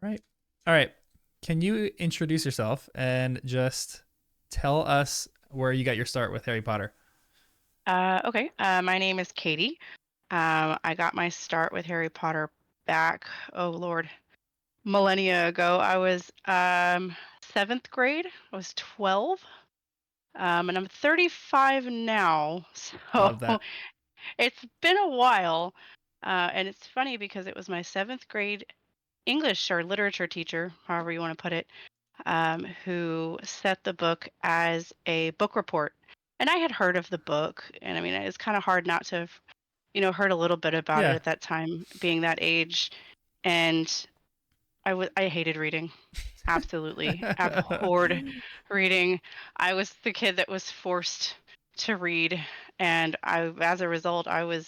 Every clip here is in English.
Right. All right. Can you introduce yourself and just tell us where you got your start with Harry Potter? Okay. My name is Katie. I got my start with Harry Potter back, oh Lord, millennia ago. I was seventh grade. I was 12. And I'm 35 now. So Love that. it's been a while. And it's funny because it was my seventh grade English or literature teacher, however you want to put it, who set the book as a book report. And I had heard of the book, and I mean, it's kind of hard not to have heard a little bit about it Yeah. at that time, being that age. And I hated reading. Absolutely abhorred reading. I was the kid that was forced to read, and as a result, I was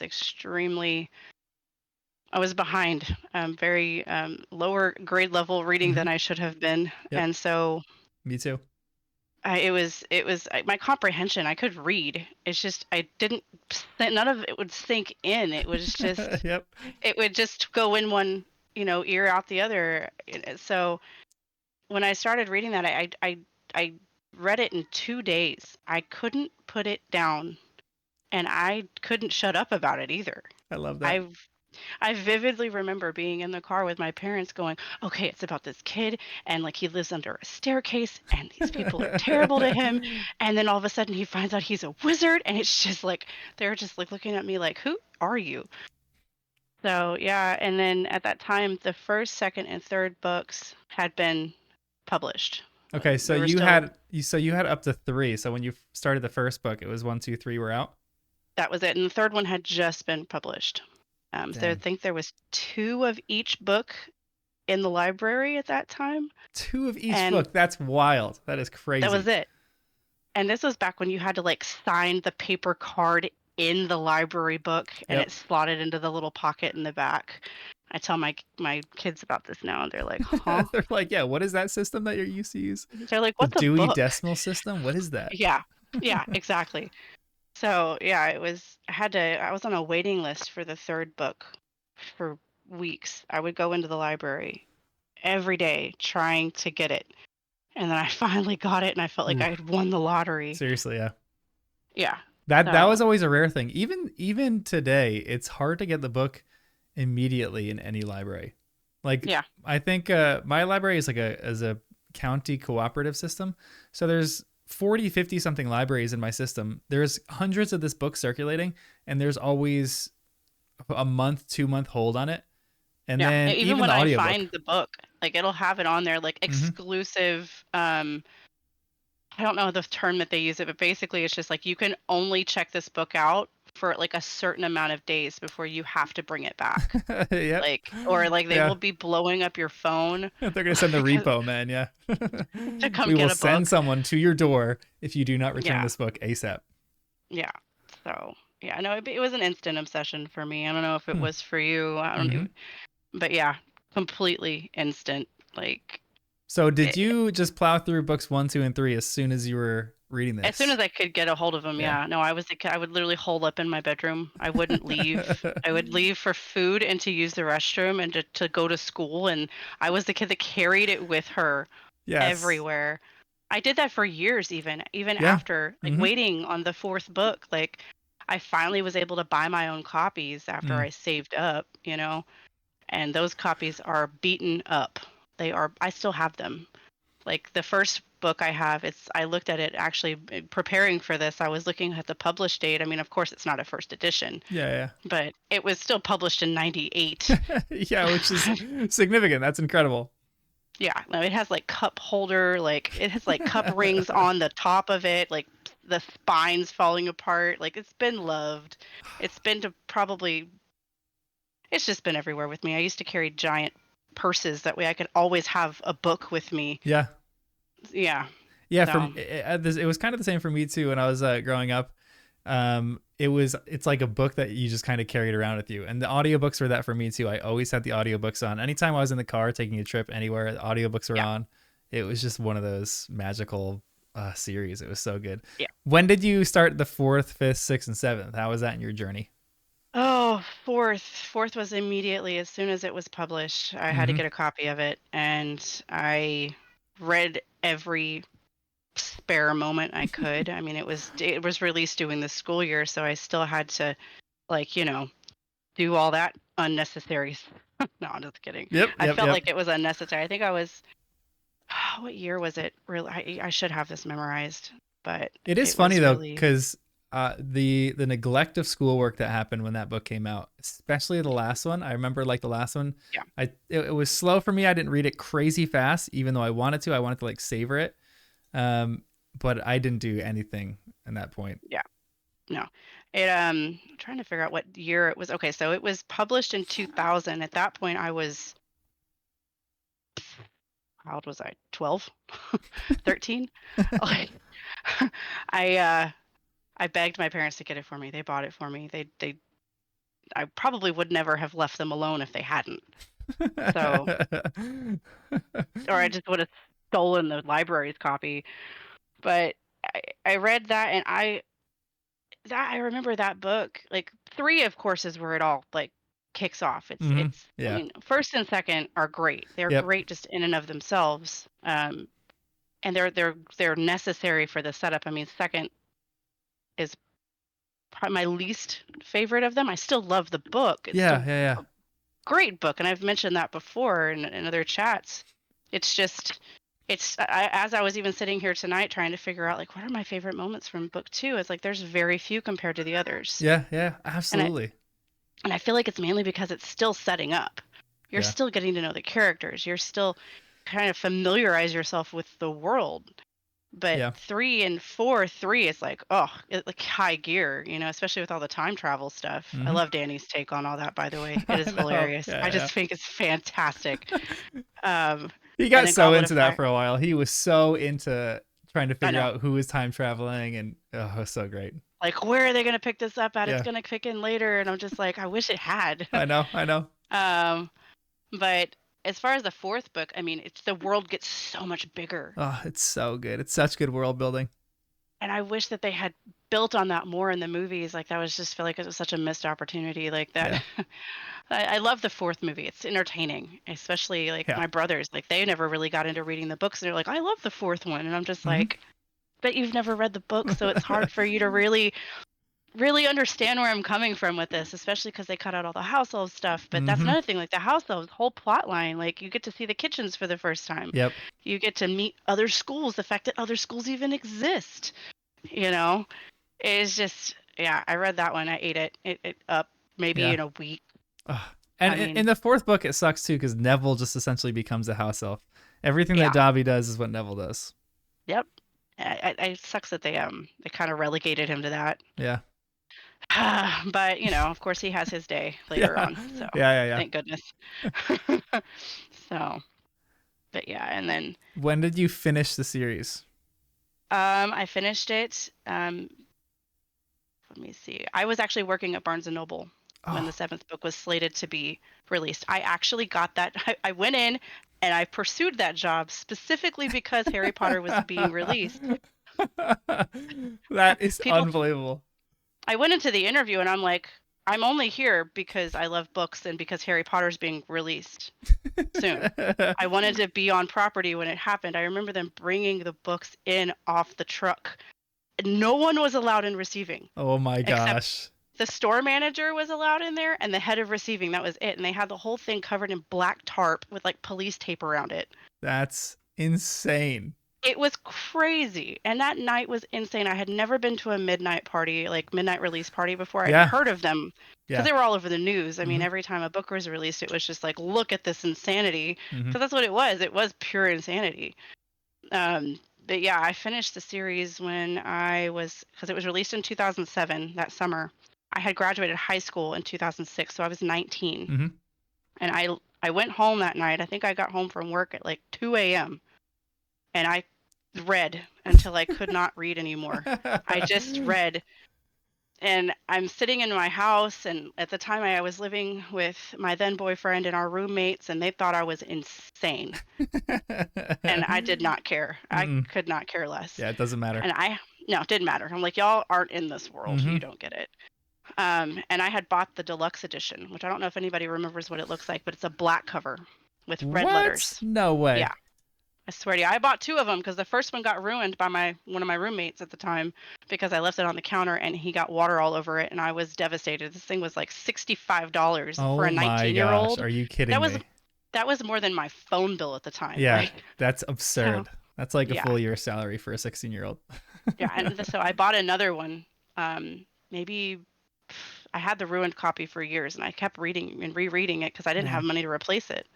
behind, very lower grade level reading hmm than I should have been, Yep. and so Me too. my comprehension. I could read. It's just I didn't. None of it would sink in. Yep. It would just go in one ear out the other. So when I started reading that, I read it in 2 days. I couldn't put it down, and I couldn't shut up about it either. I love that. I I vividly remember being in the car with my parents going, okay, it's about this kid and like he lives under a staircase and these people are terrible to him. And then all of a sudden he finds out he's a wizard and it's just like, they're just like looking at me like, who are you? So yeah. And then at that time, the first, second, and third books had been published. Okay, so We were still, you had up to three. So when you started the first book, it was one, two, three were out. that was it. And the third one had just been published. So I Dang. think there was two of each book in the library at that time. Two of each And book. That's wild. That is that was crazy. it. And this was back when you had to like sign the paper card in the library book and Yep. it slotted into the little pocket in the back. I tell my kids about this now and they're like, "Huh?" They're like, yeah, what is that system that you're used to use? They're like, The "What's a Dewey book?" Decimal System? What is that? Yeah. Yeah, exactly. So, yeah, I was on a waiting list for the third book for weeks. I would go into the library every day trying to get it. And then I finally got it and I felt like Ooh, I had won the lottery. seriously, yeah. Yeah. That So, was always a rare thing. Even today, it's hard to get the book immediately in any library. Like yeah. I think my library is like a county cooperative system. So there's 40, 50 something libraries in my system. There's hundreds of this book circulating and there's always a month, 2 month hold on it. And Yeah, then even even when the I audiobook. find the book, like it'll have it on there like Mm-hmm. exclusive. I don't know the term that they use it, but basically it's just like you can only check this book out for like a certain amount of days before you have to bring it back. Yep. Like or like they Yeah. will be blowing up your phone They're going to send the because- repo, man. Yeah. to come We will get a send book. someone to your door if you do not return Yeah, this book ASAP. yeah. So yeah, no, it was an instant obsession for me. I don't know if it Hmm. was for you. I don't Mm-hmm. even, but yeah, completely instant. Like So did you just plow through books one, two, and three as soon as you were reading as soon this? as I could get a hold of them, Yeah. yeah. No, I was a kid. I would literally hole up in my bedroom. I wouldn't leave. I would leave for food and to use the restroom and to go to school. And I was the kid that carried it with her Yes. everywhere. I did that for years, even Yeah. after like Mm-hmm. waiting on the fourth book. Like I finally was able to buy my own copies after Mm. I saved up, and those copies are beaten up. They are. I still have them. Like the first book I have, I looked at it actually preparing for this. I was looking at the published date. I mean, of course, it's not a first edition, Yeah. but it was still published in 98. Yeah. Yeah, which is significant. That's incredible. Yeah, no, it has like cup holder, like it has like cup rings on the top of it, like the spines falling apart. Like it's been loved. It's been to probably, it's just been everywhere with me. I used to carry giant purses that way I could always have a book with me. Yeah. Yeah. Yeah. So, It was kind of the same for me too when I was growing up. It's like a book that you just kind of carried around with you, and the audiobooks were that for me too. I always had the audiobooks on. Anytime I was in the car taking a trip anywhere, the audiobooks were yeah. on. It was just one of those magical series. It was so good. Yeah. When did you start the fourth, fifth, sixth, and seventh? How was that in your journey? Oh, Fourth was immediately as soon as it was published. I had to Mm-hmm. get a copy of it, and I read every spare moment I could. I mean, it was released during the school year, so I still had to, like, do all that unnecessary. No, I'm just kidding. Yep, I yep, felt yep. like it was unnecessary. I think I was, what year was it? Really, I should have this memorized, but It is it funny was though, really, because the neglect of schoolwork that happened when that book came out, especially the last one. I remember like the last one. yeah, It was slow for me. I didn't read it crazy fast, even though I wanted to. I wanted to like savor it. But I didn't do anything in that point. yeah, no. I'm trying to figure out what year it was. Okay, so it was published in 2000. At that point, I was, how old was I? 12, 13. Like, I uh, I begged my parents to get it for me. They bought it for me. I probably would never have left them alone if they hadn't. So, or I just would have stolen the library's copy. But I read that, and I remember that book. Like, three, of course, is where it all like kicks off. Hmm. I Yeah. mean, first and second are great. They're Yep. great just in and of themselves. And they're necessary for the setup. I mean, second is probably my least favorite of them. I still love the book. It's Yeah. still Yeah. a great book, and I've mentioned that before in other chats. It's just, as I was even sitting here tonight trying to figure out like what are my favorite moments from book two. It's like there's very few compared to the others, Yeah. Yeah. and I Absolutely. and I feel like it's mainly because it's still setting up. You're Yeah. still getting to know the characters. You're still kind of familiarize yourself with the world. But Yeah. three is like, oh, like high gear, especially with all the time travel stuff. I Hmm. love Danny's take on all that, by the way. It I is know. hilarious. I Yeah. just think it's fantastic. Yeah. Um, He and got then so Goblet of into that Fire. for a while. He was so into trying to I figure know. out who was time traveling, and oh, it was so great. Like, where are they going to pick this up at? It's Yeah. going to kick in later. And I'm just like, I wish it had. I know. I know. um, but as far as the fourth book, I mean, it's the world gets so much bigger. Oh, it's so good. It's such good world building. And I wish that they had built on that more in the movies. Like, that was just feel like it was such a missed opportunity. Like that. Yeah. I love the fourth movie. It's entertaining, especially like Yeah. my brothers. Like they never really got into reading the books, and they're like, "I love the fourth one," and I'm just Hmm. like, "But you've never read the book, so it's hard for you to really, really understand where I'm coming from with this, especially because they cut out all the house elf stuff." But that's Hmm. another thing, like the house elves whole plot line. Like you get to see the kitchens for the first time. Yep. You get to meet other schools. The fact that other schools even exist, you know, is just yeah. I read that one. I ate it up maybe Yeah. in a week. Ugh. And I in mean, the fourth book, it sucks too because Neville just essentially becomes a house elf. Everything that yeah. Dobby does is what Neville does. Yep. It sucks that they kind of relegated him to that. Yeah. But of course he has his day later Yeah. on. So Yeah. Yeah. thank goodness. So, but yeah, and then When did you finish the series? I finished it. Let me see. I was actually working at Barnes and Noble when the Oh. seventh book was slated to be released. I actually got that. I went in and I pursued that job specifically because Harry Potter was being released. That is People unbelievable. I went into the interview and I'm like, I'm only here because I love books and because Harry Potter's being released soon. I wanted to be on property when it happened. I remember them bringing the books in off the truck. No one was allowed in receiving Oh my except gosh. the store manager was allowed in there and the head of receiving. That was it. And they had the whole thing covered in black tarp with like police tape around it. That's insane. It was crazy. And that night was insane. I had never been to a midnight party, like midnight release party before. I'd Yeah. heard of them because Yeah. they were all over the news. I mean, Hmm. every time a book was released, it was just like, look at this insanity. Hmm. Because that's what it was. It was pure insanity. But yeah, I finished the series because it was released in 2007, that summer. I had graduated high school in 2006, so I was 19. Hmm. And I went home that night. I think I got home from work at like 2 a.m. and I read until I could not read anymore. I just read. And I'm sitting in my house, and at the time I was living with my then boyfriend and our roommates, and they thought I was insane. And I did not care. I Mm-mm. could not care less. Yeah, it doesn't matter. And no, it didn't matter. I'm like, y'all aren't in this world. Hmm. You don't get it. And I had bought the deluxe edition, which I don't know if anybody remembers what it looks like, but it's a black cover with red What? letters. No way. Yeah, I swear to you, I bought two of them because the first one got ruined by one of my roommates at the time because I left it on the counter and he got water all over it, and I was devastated. This thing was like $65 for a Oh my gosh. 19-year-old. Are you That kidding was me? that was more than my phone bill at the time. Yeah, Like, that's so absurd. That's like a yeah, full year's salary for a 16-year-old. yeah, and so I bought another one. Maybe I had the ruined copy for years, and I kept reading and rereading it because I didn't have Man, money to replace it.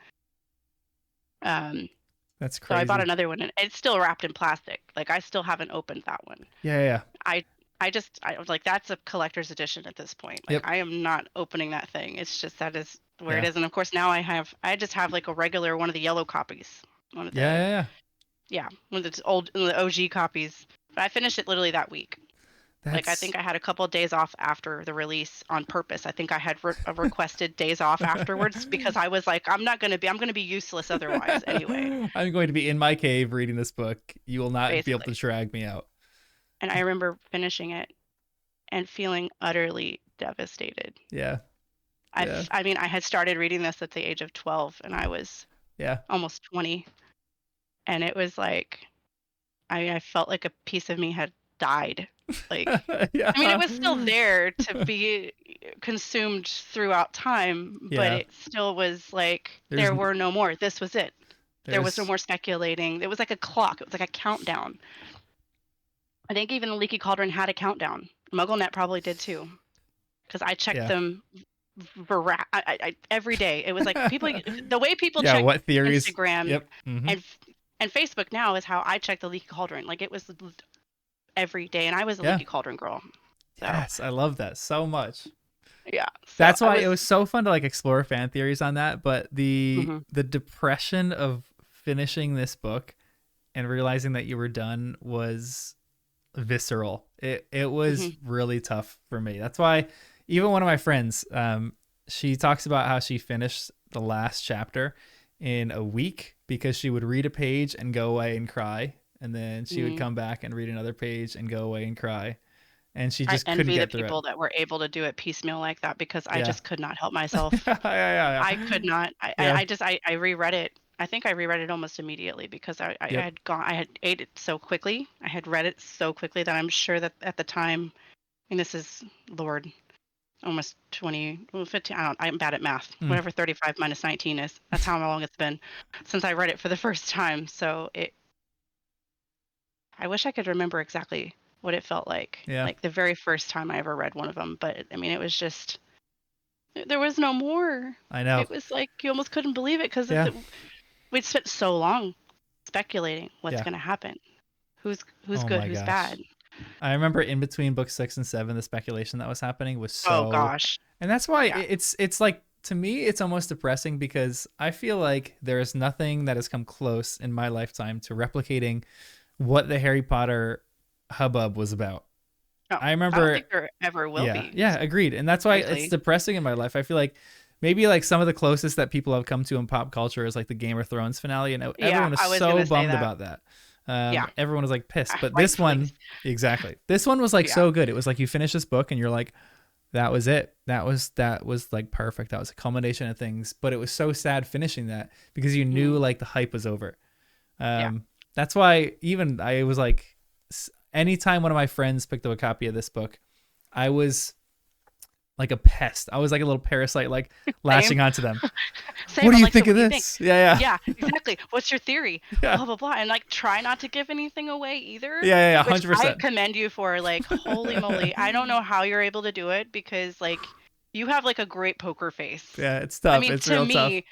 Um, that's so I bought crazy. another one, and it's still wrapped in plastic. Like, I still haven't opened that one. Yeah, yeah, yeah. I I was like, that's a collector's edition at this point. Like, Yep. I am not opening that thing. It's just that is where it Yeah. is. And of course now I just have like a regular one of the yellow copies. One of Yeah, the yeah, yeah. Yeah, one of the one of the OG copies. But I finished it literally that week. Like, I That's think I had a couple of days off after the release on purpose. I think I had requested days off afterwards because I was like, I'm gonna be useless otherwise anyway, I'm going to be in my cave reading this book. You will not be able to basically. drag me out. And I remember finishing it and feeling utterly devastated. Yeah. Yeah. I mean, I had started reading this at the age of 12 and I was Yeah. almost 20. And it was like, I felt like a piece of me had died. Like, I mean, it Yeah. was still there to be consumed throughout time, but Yeah. it still was like, There's there were no more. This was it. There was no there's more speculating. It was like a clock, it was like a countdown. I think even the Leaky Cauldron had a countdown. MuggleNet probably did too, because I checked yeah. them every day. It was like people, the way people Yeah, check what theories? Instagram Yep. Hmm. and Facebook now is how I check the Leaky Cauldron. Like, it was every day, and I was a Yeah. Leaky Cauldron girl. So Yes, I love that so much. yeah, so That's I why it was. was so fun to like explore fan theories on that, but the Mhm, the depression of finishing this book and realizing that you were done was visceral. It was mhm, really tough for me. That's why even one of my friends, she talks about how she finished the last chapter in a week because she would read a page and go away and cry, and then she would mhm. come back and read another page and go away and cry, and she I just couldn't envy the get through it. people that were able to do it piecemeal like that because I Yeah. just could not help myself. Yeah, yeah, I yeah. could not. Yeah. I reread it. I think I reread it almost immediately because Yep. I had ate it so quickly. I had read it so quickly that I'm sure that at the time, and this is, Lord, almost 20, well, 15, I'm bad at math. Mm, Whatever 35 minus 19 is, that's how long it's been since I read it for the first time. So I wish I could remember exactly what it felt yeah. like the very first time I ever read one of them. But I mean, it was just, there was no more. I know. It was like you almost couldn't believe it because Yeah. we'd spent so long speculating what's Yeah. going to happen, who's Oh good, my who's gosh. bad. I remember in between book 6 and 7 the speculation that was happening was Oh so, gosh, and that's why yeah, it's like to me it's almost depressing because I feel like there is nothing that has come close in my lifetime to replicating what the Harry Potter hubbub was about. no, I I don't remember. think there ever will Yeah, be. yeah, agreed. And that's why it's Frankly, depressing in my life. I feel like maybe like some of the closest that people have come to in pop culture is like the Game of Thrones finale, and yeah, everyone was I was so gonna say bummed that. about that. Yeah, Everyone was like pissed, but this rightfully. one, exactly. This one was like Yeah. so good. It was like you finish this book and you're like, that was it. That was like perfect. That was a culmination of things. But it was so sad finishing that because you knew Mm, like the hype was over. yeah. That's why even I was like, anytime one of my friends picked up a copy of this book, I was like a pest. I was like a little parasite, like Same. latching onto them. What Same. do I'm you like, so think what of do you think? this? Yeah, Yeah, exactly. What's your theory? yeah, Blah blah blah. And like, try not to give anything away yeah, either, yeah, yeah, which I 100%. commend you for. Like, holy moly. I don't know how you're able to do it because like you have like a great poker face. Yeah, it's I tough. mean, It's to real tough. me,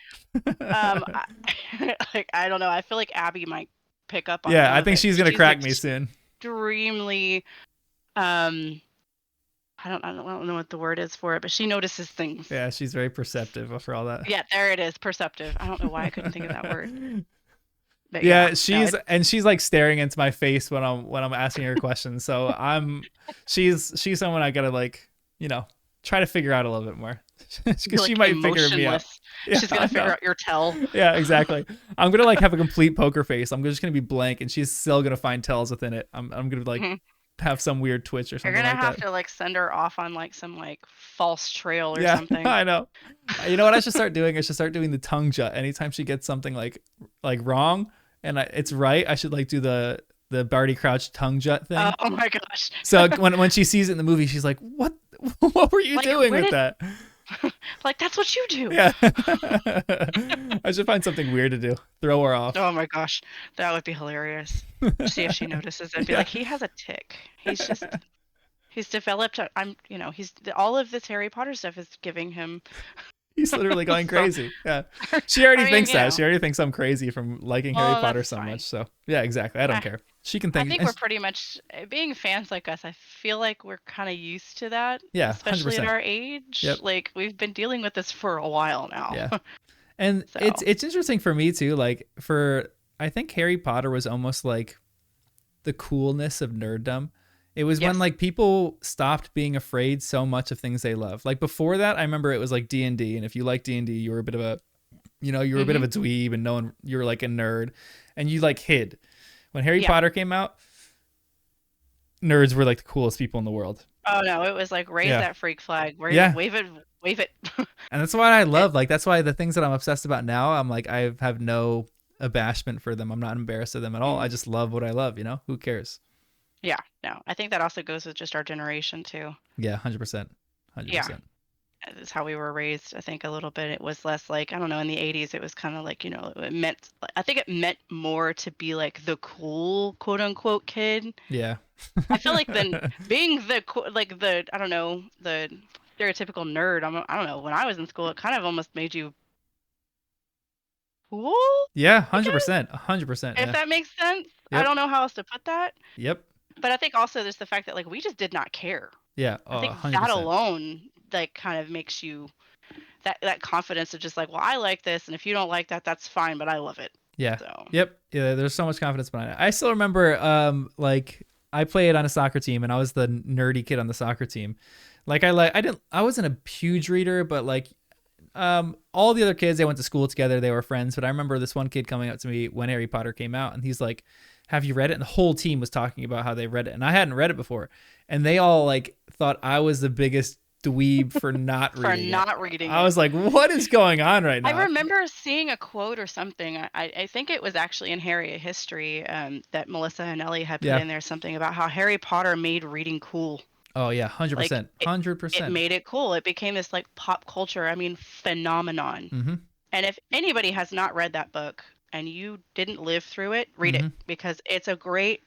I, like, I don't know. I feel like Abby might pick up on Yeah, some I of think it. she's gonna She's crack me soon. extremely um I don't know what the word is for it, but she notices things. Yeah, she's very perceptive for all that. Yeah, there it is, perceptive. I don't know why I couldn't think of that word. But yeah, Yeah, no, she's like staring into my face when I'm asking her questions. So she's someone I gotta like try to figure out a little bit more you're because she like might figure me out. emotionless. Yeah, She's I gonna figure know. out your tell. Yeah, exactly. I'm gonna like have a complete poker face. I'm just gonna be blank, and she's still gonna find tells within it. I'm gonna like Mhm. have some weird twitch or You're something gonna like have that. to like send her off on like some like false trail or Yeah, something. I know. You know what I should start doing? I should start doing the tongue jut anytime she gets something like wrong and it's right. I should like do the Barty Crouch tongue jut thing. Oh my gosh. So when she sees it in the movie, she's like, "What? What were you Like doing where with did that?" like that's what you do. Yeah. I should find something weird to do. Throw her off. Oh my gosh. That would be hilarious. See if she notices and be Yeah. like, he has a tick. He's developed I'm he's all of this Harry Potter stuff is giving him He's literally going so crazy. Yeah. She already I mean, thinks that. She already thinks I'm crazy from liking Harry well, Potter that's so much. fine. So, yeah, exactly. I don't I, care. She can I think. think we're pretty much being fans like us. I feel like we're kind of used to that, Yeah, especially at 100%. our age. Yep. Like we've been dealing with this for a while now. Yeah. And it's So, it's interesting for me too. Like for I think Harry Potter was almost like the coolness of nerddom. It was when yes. like people stopped being afraid so much of things they love. Like before that, I remember it was like D&D, and if you like D&D, you were a bit of a you were a bit of Mhm. a dweeb and no one you were like a nerd and you like hid. When Harry Yeah. Potter came out, nerds were like the coolest people in the world. Oh no, it was like raise Yeah. that freak flag. Yeah. Wave it, wave it. And that's what I It- love. Like that's why the things that I'm obsessed about now, I'm like I have no abashment for them. I'm not embarrassed of them at all. I mm. just love what I love, you know? Who cares? Yeah, no. I think that also goes with just our generation too. Yeah, 100%. Yeah. 100%. Is how we were raised. I think a little bit. It was less like I don't know. In the '80s, it was kind of like it meant. I think it meant more to be like the cool quote unquote kid. Yeah. I feel like then being like the I don't know the stereotypical nerd. I don't know. When I was in school, it kind of almost made you cool. Yeah, I guess 100%. 100%. if Yeah. that makes sense. I Yep. don't know how else to put that. Yep. But I think also there's the fact that like we just did not care. Yeah. I Oh, think that 100%. alone like kind of makes you that confidence of just like, well, I like this, and if you don't like that, that's fine, but I love it. Yeah. So Yep. Yeah, there's so much confidence behind it. I still remember like I played on a soccer team and I was the nerdy kid on the soccer team. Like I wasn't a huge reader, but like all the other kids they went to school together, they were friends, but I remember this one kid coming up to me when Harry Potter came out and he's like, "Have you read it?" And the whole team was talking about how they read it and I hadn't read it before. And they all like thought I was the biggest dweeb for not for reading not reading I it. was like, "What is going on right now?" I remember seeing a quote or something. I think it was actually in Harry History that Melissa and Ellie had put Yeah. in there something about how Harry Potter made reading cool. Oh yeah, Like 100%. it 100%. made it cool. It became this like pop culture, I mean, phenomenon. Mhm. And if anybody has not read that book and you didn't live through it, read it Mhm. because it's a great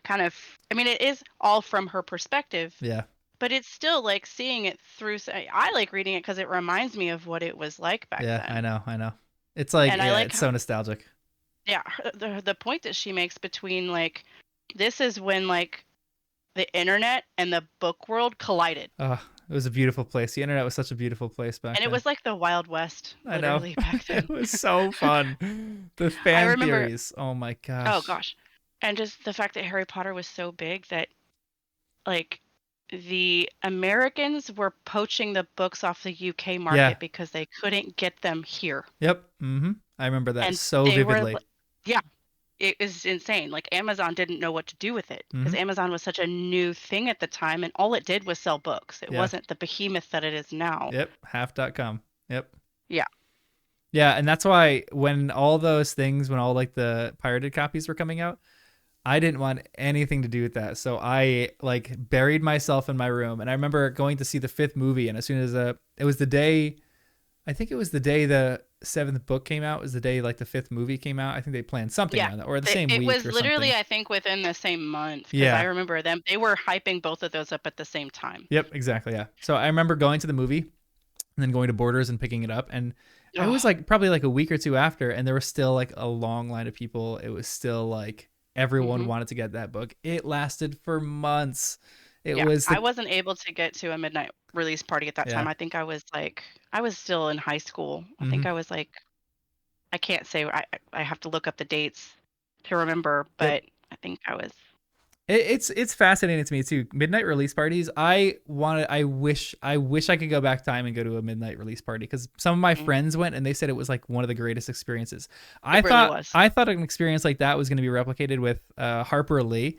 kind of I mean, it is all from her perspective, Yeah. but it's still like seeing it through I like reading it because it reminds me of what it was like back Yeah, I then. know. I know. It's like And I yeah, like it's so nostalgic. yeah, the point that she makes between like this is when like the internet and the book world collided. Oh, it was a beautiful place. The internet was such a beautiful place back And it then. was like the Wild West, I know. literally back It then. was so fun. The I fan remember theories. Oh my oh gosh. gosh. And just the fact that Harry Potter was so big that like the Americans were poaching the books off the UK Yeah. market because they couldn't get them here. Yep. Mhm. I remember that And so they were vividly. yeah, it is insane. Like Amazon didn't know what to do with it because Mhm. Amazon was such a new thing at the time and all it did was sell books. It Yeah. wasn't the behemoth that it is now. Yep. Half.com. Yep. Yeah. Yeah, and that's why when all those things, when all like the pirated copies were coming out, I didn't want anything to do with that. So I like buried myself in my room. And I remember going to see the fifth movie. And as soon as it was the day, I think it was the day the seventh book came out, was the day like the fifth movie came out. I think they planned something Yeah. on that or the same It week was or literally, something. I think, within the same month because I Yeah. remember them. They were hyping both of those up at the same time. Yep. Exactly. Yeah. So I remember going to the movie and then going to Borders and picking it up. And it was Oh, like probably like a week or two after. And there was still like a long line of people. It was still like everyone hmm wanted to get that book. It lasted for months. It yeah. was I the, wasn't able to get to a midnight release party at that time. yeah. I think I was like, I was still in high school. I think Hmm. I was like, I can't say, I have to look up the dates to remember, Yep. but I think I was, It's fascinating to me too. Midnight release parties. I wish I could go back time and go to a midnight release party because some of my mm, friends went and they said it was like one of the greatest experiences. it really was. I thought an experience like that was going to be replicated with Harper Lee,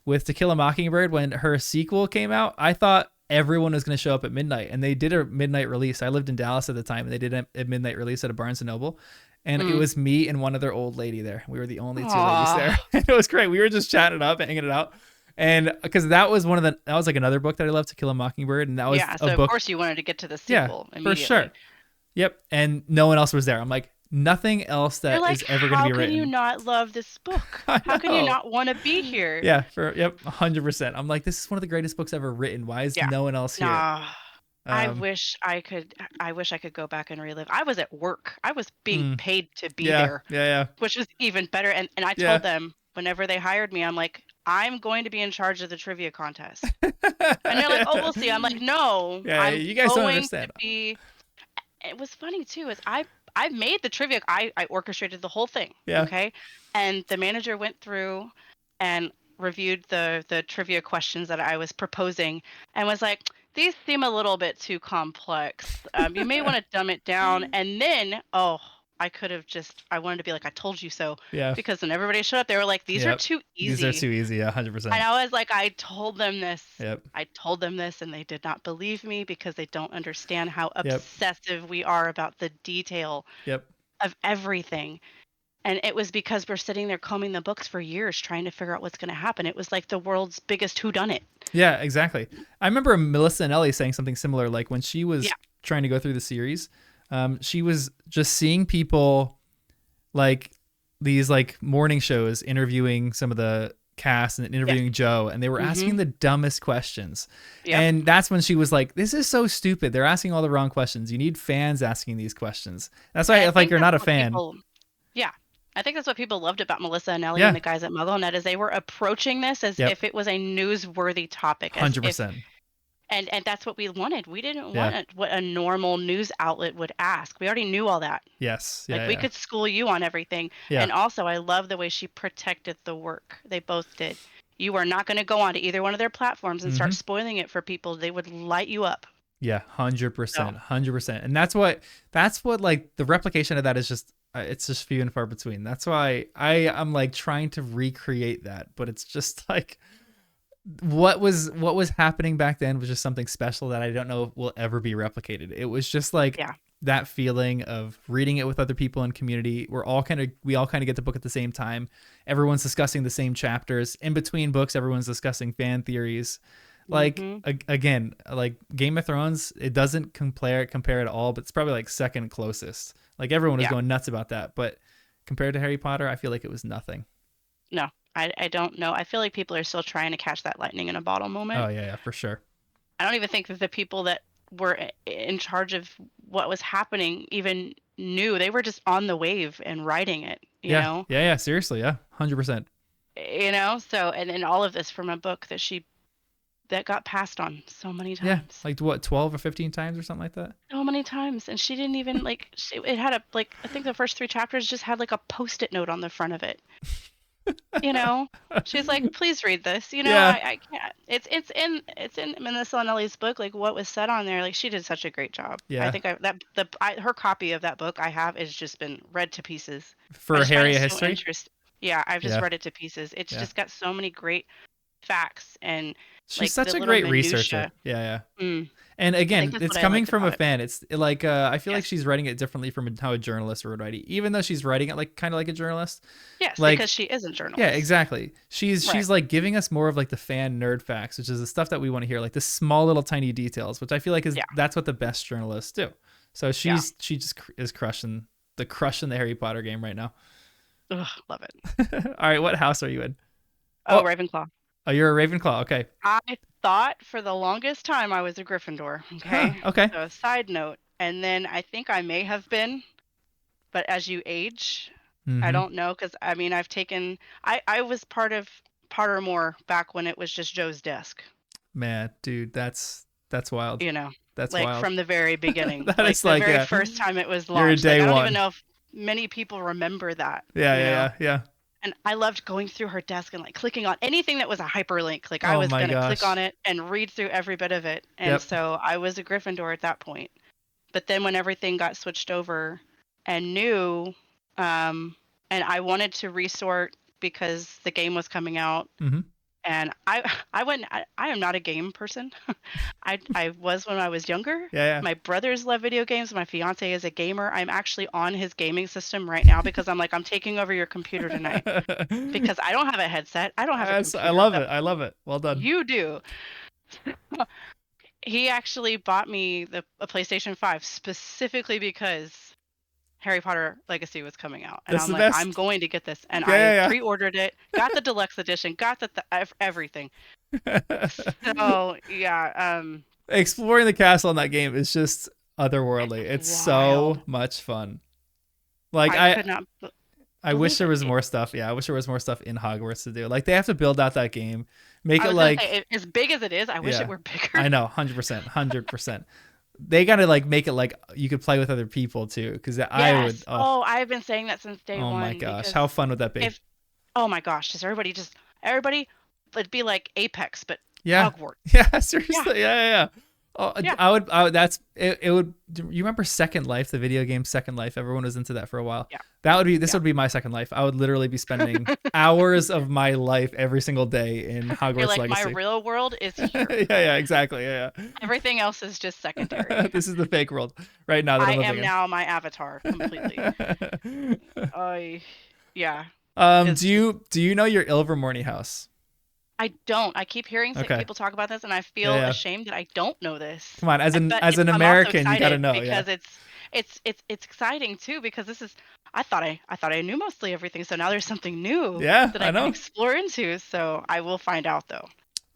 with To Kill a Mockingbird, when her sequel came out, I thought everyone was going to show up at midnight, and they did a midnight release. I lived in Dallas at the time, and they did a midnight release at a Barnes and Noble, and it Mm. was me and one other old lady there. We were the only two ladies there. Aw. And it was great. We were just chatting it up, hanging it out. And because that was that was like another book that I loved, To Kill a Mockingbird, and that was Yeah, a so of book. course you wanted to get to the Yeah, sequel for immediately. sure. Yep. And no one else was there. I'm like, nothing else You're that like, is ever going to how be can you written. not love this book? I How can you know. not want to be here? Yeah, 100%. I'm like, this is one of the greatest books ever written. Why is Yeah. no one else here? Nah. Um, I wish I could go back and relive. I was at work. I was being mm, paid to be yeah, there, yeah, which was even better. And I yeah, told them whenever they hired me, I'm like, I'm going to be in charge of the trivia contest. And they're like, "Oh, we'll see." I'm like, "No, yeah. I'm You guys don't going to understand. be." It was funny too, is I made the trivia. I orchestrated the whole thing. Yeah. Okay, and the manager went through and reviewed the trivia questions that I was proposing and was like, "These seem a little bit too complex. You may want to dumb it down." And then, oh, I wanted to be like, "I told you so," Yeah. because when everybody showed up, they were like, "These are Yep. too These are easy." too easy. Yeah, And 100%. I was like, "I told them this. Yep. I told them this, and they did not believe me because they don't understand how Yep. obsessive we are about the detail Yep. of everything." And it was because we're sitting there combing the books for years trying to figure out what's going to happen. It was like the world's biggest whodunit. Yeah, exactly. I remember Melissa and Ellie saying something similar. Like when she was Yeah. trying to go through the series, she was just seeing people like these like morning shows interviewing some of the cast and Yeah. interviewing Joe, and they were asking Mhm. the dumbest questions. Yep. And that's when she was like, "This is so stupid. They're asking all the wrong questions. You need fans asking these questions." That's why And I if like think you're that's not a what fan. people Yeah. I think that's what people loved about Melissa and Ellie and Yeah. the guys at MuggleNet is they were approaching this as Yep. if it was a newsworthy topic, as if 100%. and that's what we wanted. We didn't Yeah. want what a normal news outlet would ask. We already knew all that. Yes. Like, Yeah. we Yeah. could school you on everything. Yeah. And also, I love the way she protected the work. They both did. You are not going to go onto either one of their platforms and start Mhm. spoiling it for people. They would light you up. Yeah, hundred So, percent, 100%, and that's what like the replication of that is just it's just few and far between. That's why I'm like trying to recreate that, but it's just like what was happening back then was just something special that I don't know if will ever be replicated. It was just like yeah. that feeling of reading it with other people in community. We all kind of get the book at the same time. Everyone's discussing the same chapters. In between books, everyone's discussing fan theories. Like Hmm. again, like Game of Thrones, it doesn't compare at all, but it's probably like second closest. Like everyone was Yeah. going nuts about that, but compared to Harry Potter, I feel like it was nothing. No, I don't know. I feel like people are still trying to catch that lightning in a bottle Oh moment. yeah, yeah, for sure. I don't even think that the people that were in charge of what was happening even knew. They were just on the wave and riding it, you Yeah, know? yeah, yeah. Seriously, yeah, 100%. So, and all of this from a book that got passed on so many Yeah, times. like what, 12 or 15 times or something like that. So many times, and she didn't even it had a like I think the first 3 chapters just had like a post-it note on the front of it. You know? She's like, "Please read this." Yeah, I can't. It's in Melissa and Ellie's book, like what was said on there. Like she did such a great job. I yeah. think her copy of that book I have has just been read to pieces. I For just find Harry it a so history. interesting. Yeah, I've just Yeah, read it to pieces. It's yeah. just got so many great facts and She's like such the a little great researcher. minutia. Yeah, yeah. Mm, And I think again, that's it's what I coming liked from a about it. fan. It's like I feel like Yes. she's writing it differently from how a journalist would write it, even though she's writing it like kind of like a journalist. Yes, because Like, she is a yeah, journalist. exactly. Right. She's like giving us more of like the fan nerd facts, which is the stuff that we want to hear, like the small little tiny details, which I feel like is Yeah. that's what the best journalists do. So Yeah. she just is crushing the Harry Potter game right now. Ugh, love it. All right, what house are you in? Oh, Oh, Ravenclaw. oh, you're a Ravenclaw. Okay. I thought for the longest time I was a Gryffindor, Huh. okay? Okay. So, side note, and then I think I may have been, but as you age, I Mm-hmm. don't know because I mean I was part of Pottermore back when it was just Joe's desk, Man, dude, that's wild. you know, That's like wild. from the very beginning, That like is the like very first time it was you're a launched. Like day I don't even one. know if many people remember that, Yeah, you yeah, know. yeah, yeah. And I loved going through her desk and like clicking on anything that was a hyperlink. Like I Oh was my gonna click on gosh. it and read through every bit of it. And Yep. so I was a Gryffindor at that point. But then when everything got switched over and new, and I wanted to resort because the game was coming out, Mm-hmm. And I went I am not a game person. I was when I was younger. Yeah, My brothers love video games. My fiance is a gamer. I'm actually on his gaming system right now because I'm like, I'm taking over your computer tonight yeah. because I don't have a headset. I don't have a I computer, love but it. I love it. Well done. you do. He actually bought me a PlayStation 5 specifically because Harry Potter Legacy was coming out. And That's I'm the like, I'm best. going to get this. And I Yeah, pre-ordered it, got the deluxe edition, got everything. yeah, yeah. So, yeah, Exploring the castle in that game is just it's otherworldly. It's so wild. much fun. Like I could not I wish believe there it. was more stuff. Yeah, I wish there was more stuff in Hogwarts to do. Like they have to build out that game, make I it was gonna like say, as big as it is, I wish it yeah. were bigger. I know, 100%, 100%. They gotta like make it like you could play with other people too, because I would. Yes. Oh, Oh, I've been saying that since day oh my one gosh, because how fun would that be? if, oh my gosh, everybody, it'd be like Apex, but Yeah, Hogwarts. yeah, Yeah, seriously, yeah, yeah. Yeah. Oh, yeah, I would. That's it. It would. You remember Second Life, the video game Second Life? Everyone was into that for a while. yeah, That would be. This yeah. would be my Second Life. I would literally be spending hours of my life every single day in You're Hogwarts like, my Legacy. real world is here. Yeah, yeah, exactly. Yeah, Everything else is just secondary. yeah. This is the fake world right now that I'm I living am now my avatar completely. in. I, yeah, it's just, Do you know your Ilvermorny house? I don't. I keep hearing Okay. people talk about this, and I Yeah, feel yeah. ashamed that I don't know this. Come on, But as an I'm also American, you got to excited know. Yeah. because it's exciting too because this is I thought I knew mostly everything, so now there's something new Yeah, that I I can know. explore into. So I will find out though.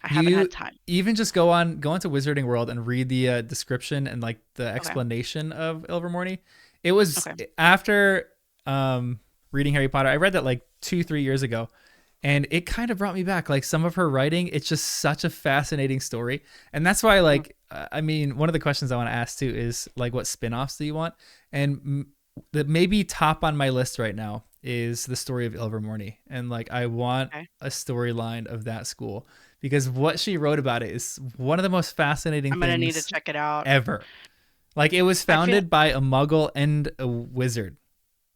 I haven't You had time. even just go into Wizarding World and read the description and like the Okay. explanation of Ilvermorny. It was Okay. after reading Harry Potter. I read that like 2 3 years ago, and it kind of brought me back. Like some of her writing, it's just such a fascinating story, and that's why Mhm. like I mean, one of the questions I want to ask too is like, what spin-offs do you want? And the maybe top on my list right now is the story of Ilvermorny, and like I want Okay. a storyline of that school because what she wrote about it is one of the most fascinating I'm gonna need to things check it out. ever. Like it was I feel founded by a muggle and a wizard.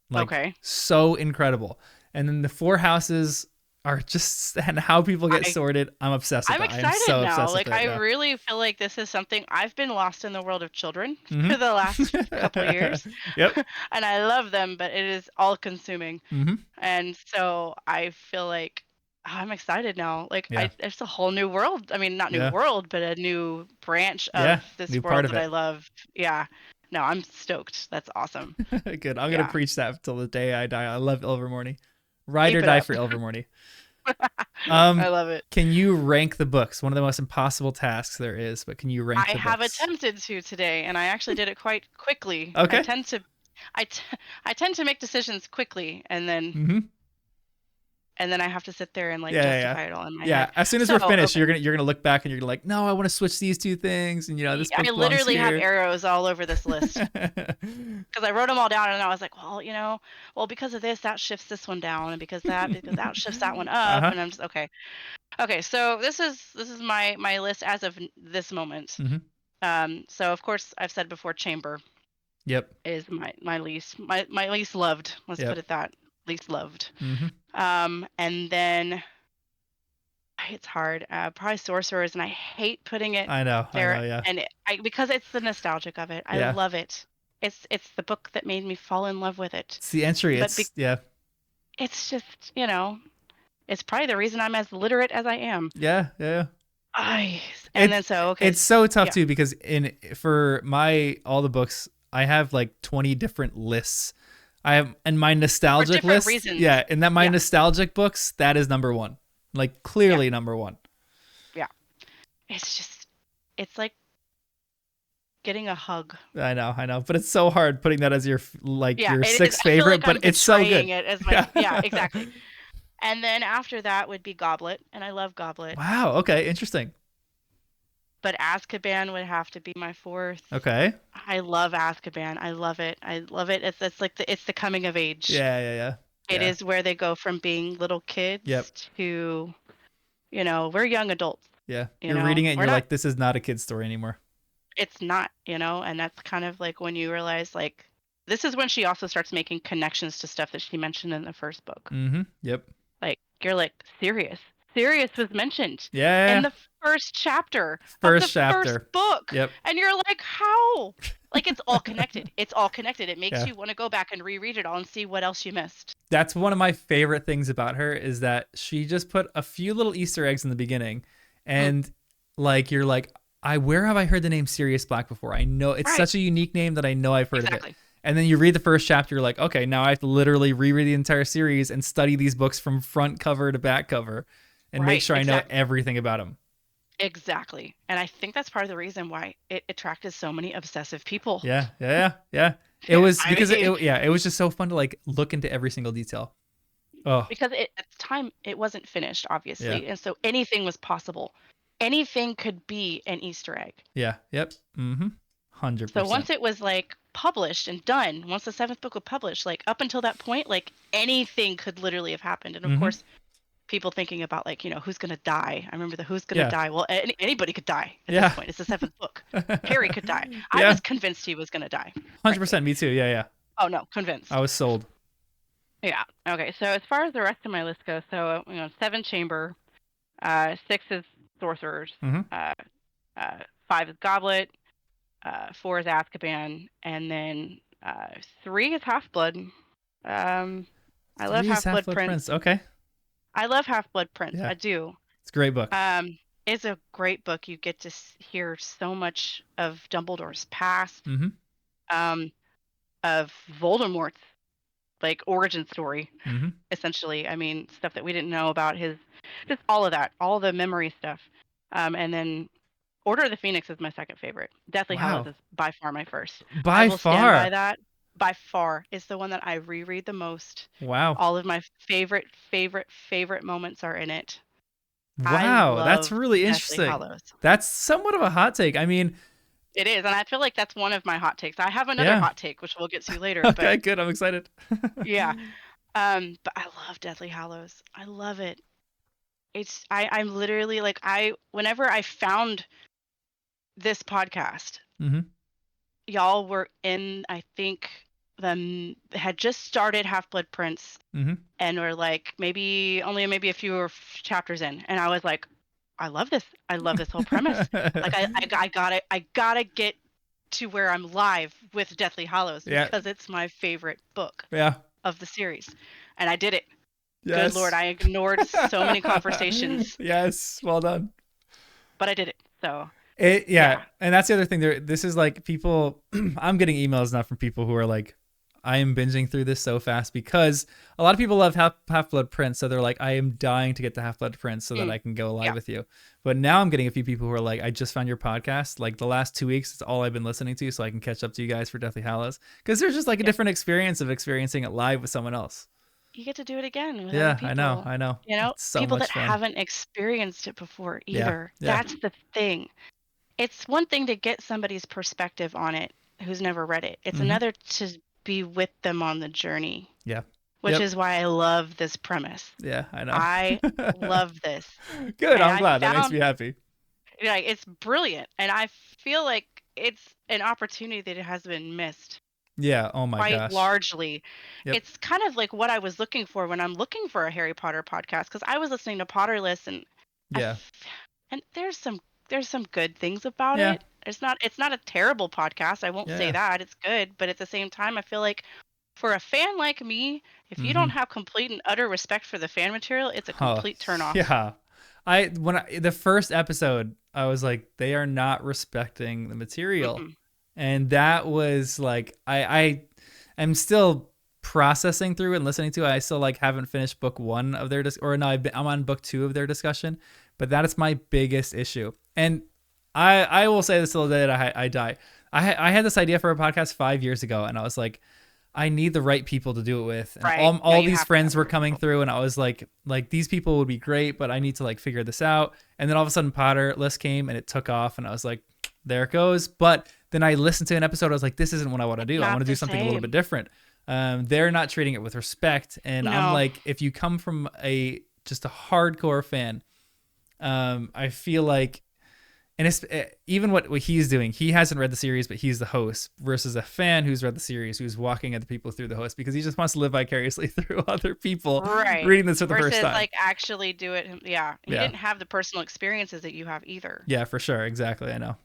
Like okay. so incredible. And then the four houses are just and how people get I sorted. I'm obsessed with I'm that. I am excited so now. obsessed with Like it. I Yeah. really feel like this is something I've been lost in the world of children Mm-hmm. for the last couple of years. Yep. And I love them, but it is all consuming. Mm-hmm. And so I feel like I'm excited now. Like Yeah. it's a whole new world. I mean, not new Yeah. world, but a new branch Yeah. of this New part world of that I it. love. Yeah. No, I'm stoked. That's awesome. Good. I'm gonna Yeah. preach that till the day I die. I love Ilvermorny. Ride or Keep it die up. for Ilvermorny. I love it. Can you rank the books? One of the most impossible tasks there is, but can you rank I the have books? attempted to today, and I actually did it quite quickly. Okay. I, t- I tend to make decisions quickly, Mm-hmm. and then I have to sit there and like Yeah, yeah, yeah. justify it all in my Yeah. head. As soon as So, we're finished, okay, you're gonna look back and you're gonna like, no, I want to switch these two things, and you know this I book belongs literally have here. arrows all over this list because I wrote them all down, and I was like, well, because of this, that shifts this one down, and because that shifts that one Uh up, huh. and I'm just okay. Okay, so this is my list as of this moment. Mm-hmm. So of course I've said before, chamber Yep. is my least loved. Let's put Yep. it that least loved. Mm-hmm. And then it's hard. Probably sorcerers, and I hate putting it I know. I there, know. Yeah. and because it's the nostalgic of it. I Yeah. love it. It's the book that made me fall in love with it. It's the entry. But It's yeah. it's just it's probably the reason I'm as literate as I am. Yeah. Yeah. I and It's then so okay, it's so tough yeah, too because in for my all the books I have like 20 different lists. I have and my for nostalgic different list, reasons. yeah, and that my Yeah, nostalgic books that is number one, like yeah, clearly number one. yeah. It's like getting a hug. I know, but it's so hard putting that as your like Yeah, your it is. sixth I feel favorite, like but I'm it's so betraying good. it as Yeah. yeah, exactly. And then after that would be Goblet, and I love Goblet. Wow. Okay. Interesting. But Azkaban would have to be my fourth. Okay. I love Azkaban. I love it. I love it. It's like it's the coming of age. Yeah. Yeah. Yeah. It Yeah. is where they go from being little Yep. kids to, we're young adults. Yeah. You're reading it and We're you're not. like, this is not a kid's story anymore. It's not. And that's kind of like when you realize like this is when she also starts making connections to stuff that she mentioned in the first book. Mm-hmm. Yep. Like you're like serious. Sirius was mentioned in Yeah. the first chapter of the First first chapter. book. Yep. And you're like, how? Like, it's all connected. It's all connected. It makes Yeah. you want to go back and reread it all and see what else you missed. That's one of my favorite things about her is that she just put a few little Easter eggs in the beginning, Mm, and like you're like, where have I heard the name Sirius Black before? I know it's right. such a unique name that I know I've heard of it. Exactly. And then you read the first chapter, you're like, okay, now I have to literally reread the entire series and study these books from front cover to back cover and make Right. sure I know Exactly. everything about them. Exactly. And I think that's part of the reason why it attracted so many obsessive people. Yeah, yeah, yeah, yeah. It was I because mean, it was just so fun to like look into every single detail. Oh, because at the time it wasn't finished, yeah, obviously. And so anything was possible. Anything could be an Easter egg. yeah, yep, 100%. So once it was like published and done, once the seventh book was published, like up until that point, like anything could literally have happened. And of Mm-hmm. course, people thinking about like, who's going to die. I remember the who's going to Yeah, die. Well, anybody could die at this yeah, point. It's the seventh book. Harry could die. I yeah, was convinced he was going to die, frankly. 100%. Me too. Yeah, yeah. Oh no, I convinced. was sold. Yeah. Okay. So as far as the rest of my list goes, so seven chamber, six is sorcerers, Mm-hmm. uh, five is goblet, four is Azkaban, and then three is Half Blood. I love Three is Half Half Blood Blood Prince. Prince. Okay. I love Half Blood Prince. Yeah, I do. it's a great book. It's a great book. You get to hear so much of Dumbledore's past, Mm-hmm. um, of Voldemort's like origin story, Mm-hmm. essentially. I mean, stuff that we didn't know about his, just all of that, all the memory stuff. And then Order of the Phoenix is my second favorite. Deathly Hallows Wow. is by far my first. I By will stand by far. that. By far, it's the one that I reread the most. Wow. All of my favorite moments are in it. I Wow. That's love really Deathly interesting. Hallows. That's somewhat of a hot take. I mean, It is, and I feel like that's one of my hot takes. I have another yeah. hot take, which we'll get to later, but Okay, good. I'm excited. yeah. But I love Deathly Hallows. I love it. I'm literally like whenever I found this podcast, Mm-hmm. y'all were in, I think, had just started Half Blood Prince Mm-hmm. and were like maybe a few chapters in, and I was like, I love this. I love this whole premise. Like I gotta get to where I'm live with Deathly Hallows Yeah. because it's my favorite book Yeah. of the series, and I did it. Good Lord, Yes. I ignored so many conversations, Yes. Well done. but I did it. So Yeah, yeah, and that's the other thing. This is like people. I'm getting emails now from people who are like, I am binging through this so fast because a lot of people love Half Blood Prince, so they're like, I am dying to get to Half Blood Prince so that I can go live yeah, with you. But now I'm getting a few people who are like, I just found your podcast. Like the last 2 weeks, it's all I've been listening to, so I can catch up to you guys for Deathly Hallows because there's just like a yeah. different experience of experiencing it live with someone else. You get to do it again with other Yeah, I know, people. I know. It's so People much that fun. haven't experienced it before Yeah, either. yeah. That's the thing. It's one thing to get somebody's perspective on it who's never read it. It's Mm-hmm. another to be with them on the journey, Yeah. which Yep. is why I love this premise. Yeah, I know. I love this. Good. And I'm I glad. That makes found me happy. like it's brilliant. And I feel like it's an opportunity that has been missed Yeah. Oh my quite gosh. largely. Yep. It's kind of like what I was looking for when I'm looking for a Harry Potter podcast because I was listening to Potterless and I Yeah. and there's some good things about Yeah. it. It's not a terrible podcast. I won't say Yeah. that. It's good, but at the same time I feel like for a fan like me, if you Mm-hmm. don't have complete and utter respect for the fan material, it's a Oh, complete turn off. yeah. The first episode, I was like, they are not respecting the material, Mm-mm. and that was like, I am still processing through and listening to it. I still like haven't finished book one of their or no, I'm on book two of their discussion, but that is my biggest issue. And I will say this till the day that I die. I had this idea for a podcast 5 years ago, and I was like, I need the right people to do it with. And Right. No, all you these have to have friends the were right coming people. through, and I was like these people would be great, but I need to like figure this out. And then all of a sudden Potter list came and it took off, and I was like, there it goes. But then I listened to an episode, I was like, this isn't what I want to do. I want Not to do the something a little bit same. different. They're not treating it with respect. And I'm No. like, if you come from just a hardcore fan, I feel like and it's even what he's doing. He hasn't read the series, but he's the host versus a fan who's read the series, who's walking other people through the host because he just wants to live vicariously through other people Right. reading this for the first Versus time. like actually do it. Yeah. He Yeah, didn't have the personal experiences that you have either. yeah, for sure, exactly. I know.